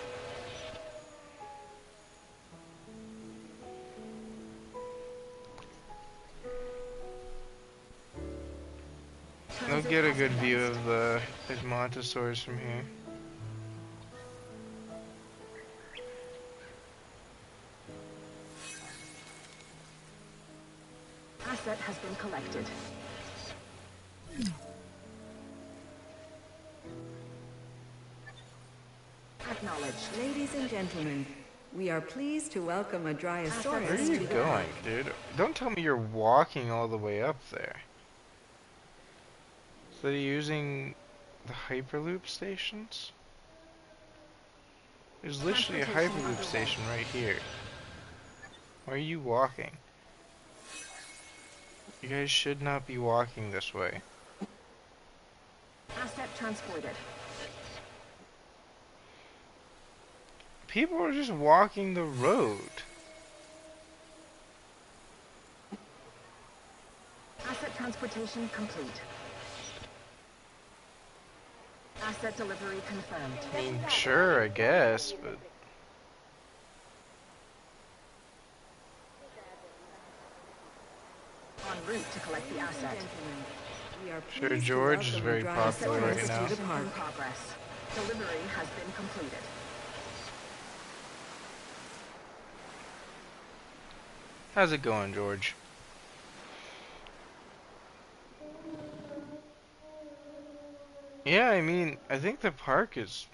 They'll Transit get a has good view commenced. of the Edmontosaurus from here. Asset has been collected. Acknowledged. Ladies and gentlemen, we are pleased to welcome a Where are Dryosaurus you to the going, park. dude? Don't tell me you're walking all the way up there. So they're using the Hyperloop stations? There's literally a Transportation Hyperloop underway. station right here. Why are you walking? You guys should not be walking this way. Asset transported. People are just walking the road. Transportation complete. Asset delivery confirmed. I mean, sure, I guess, but En route to collect the Ladies and asset. gentlemen, we are sure, pleased to George is welcome very Adria Asset popular Soros right transit now. to the park. in progress. Delivery has been completed. How's it going, George? Yeah, I mean, I think the park is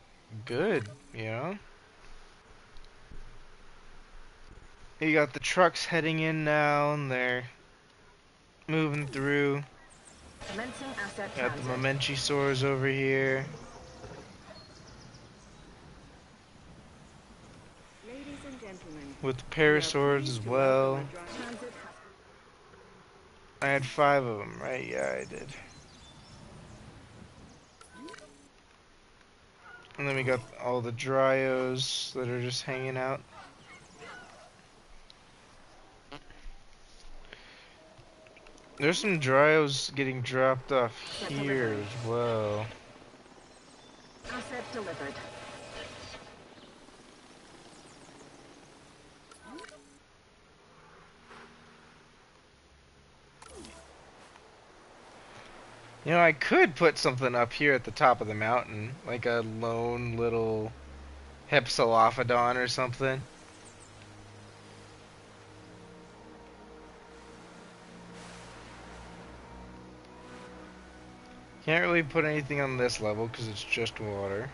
good, you know? You got the trucks heading in now, and they're moving through. Commencing asset Got the transit. Momenchisaurs over here. Ladies and gentlemen, With the we are Parasaurs pleased as to well. welcome Adria. Transit has I had 5 of them, right? Yeah, I did. And then we got all the Dryos that are just hanging out. There's some Dryos getting dropped off here as well. asset delivered. You know, I could put something up here at the top of the mountain, like a lone little Hypsilophodon or something. Can't really put anything on this level because it's just water.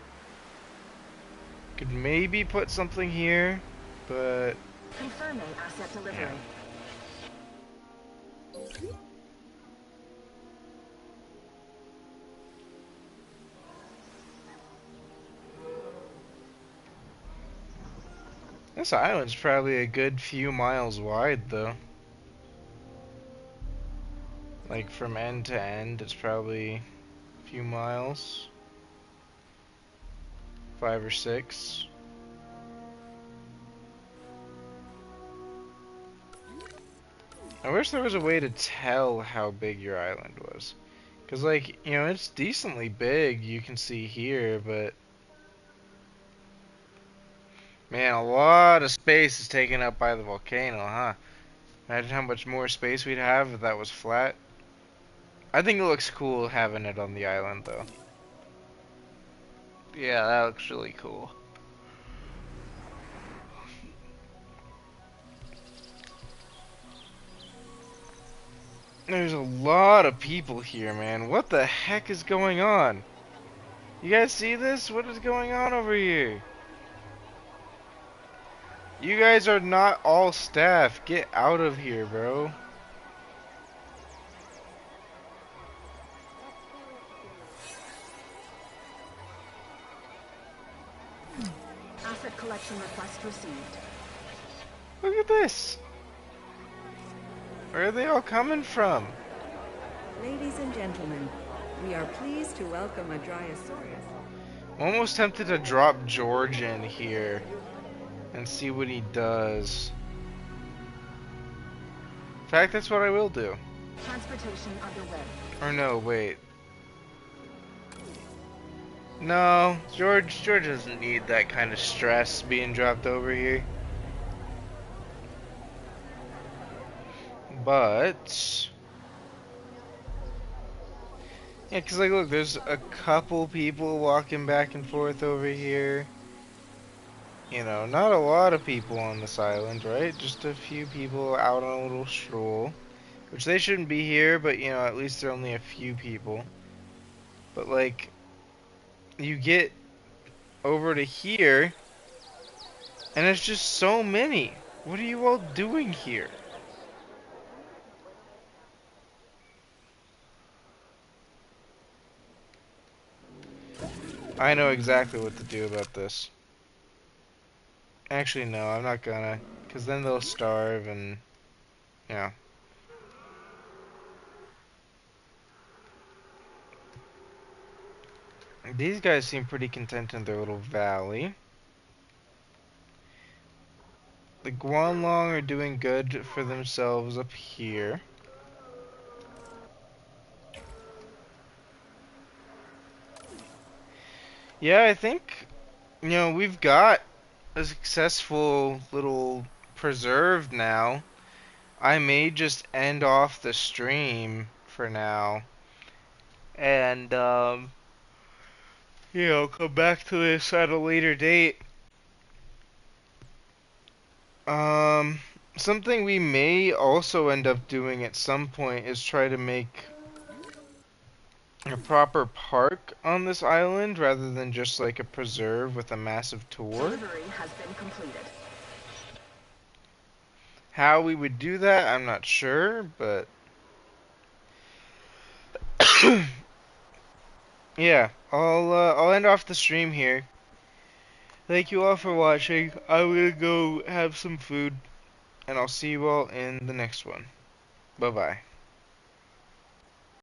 Could maybe put something here, but Confirming asset delivery. yeah. This island's probably a good few miles wide, though. Like, from end to end, it's probably a few miles. 5 or 6. I wish there was a way to tell how big your island was. Because, like, you know, it's decently big, you can see here, but... Man, a lot of space is taken up by the volcano, huh? Imagine how much more space we'd have if that was flat. I think it looks cool having it on the island, though. Yeah, that looks really cool. There's a lot of people here, man. What the heck is going on? You guys see this? What is going on over here? You guys are not all staff. Get out of here, bro. Asset collection request received. Look at this. Where are they all coming from? Ladies and gentlemen, we are pleased to welcome Adria Soros. I'm almost tempted to drop George in here and see what he does. In fact, that's what I will do. Transportation underway. Or no, wait. No, George doesn't need that kind of stress being dropped over here. But yeah, cause like look, there's a couple people walking back and forth over here. You know, not a lot of people on this island, right? Just a few people out on a little stroll. Which they shouldn't be here, but you know, at least there are only a few people. But like, you get over to here, and it's just so many. What are you all doing here? I know exactly what to do about this. Actually, no, I'm not gonna. Because then they'll starve and, yeah. These guys seem pretty content in their little valley. The Guanlong are doing good for themselves up here. Yeah, I think, we've got a successful little preserve now. I may just end off the stream for now and come back to this at a later date. Um, Something we may also end up doing at some point is try to make a proper park on this island rather than just like a preserve with a massive tour. Delivery has been completed. How we would do that, I'm not sure, but yeah, I'll end off the stream here. Thank you all for watching. I'm gonna go have some food, and I'll see you all in the next one. Bye bye.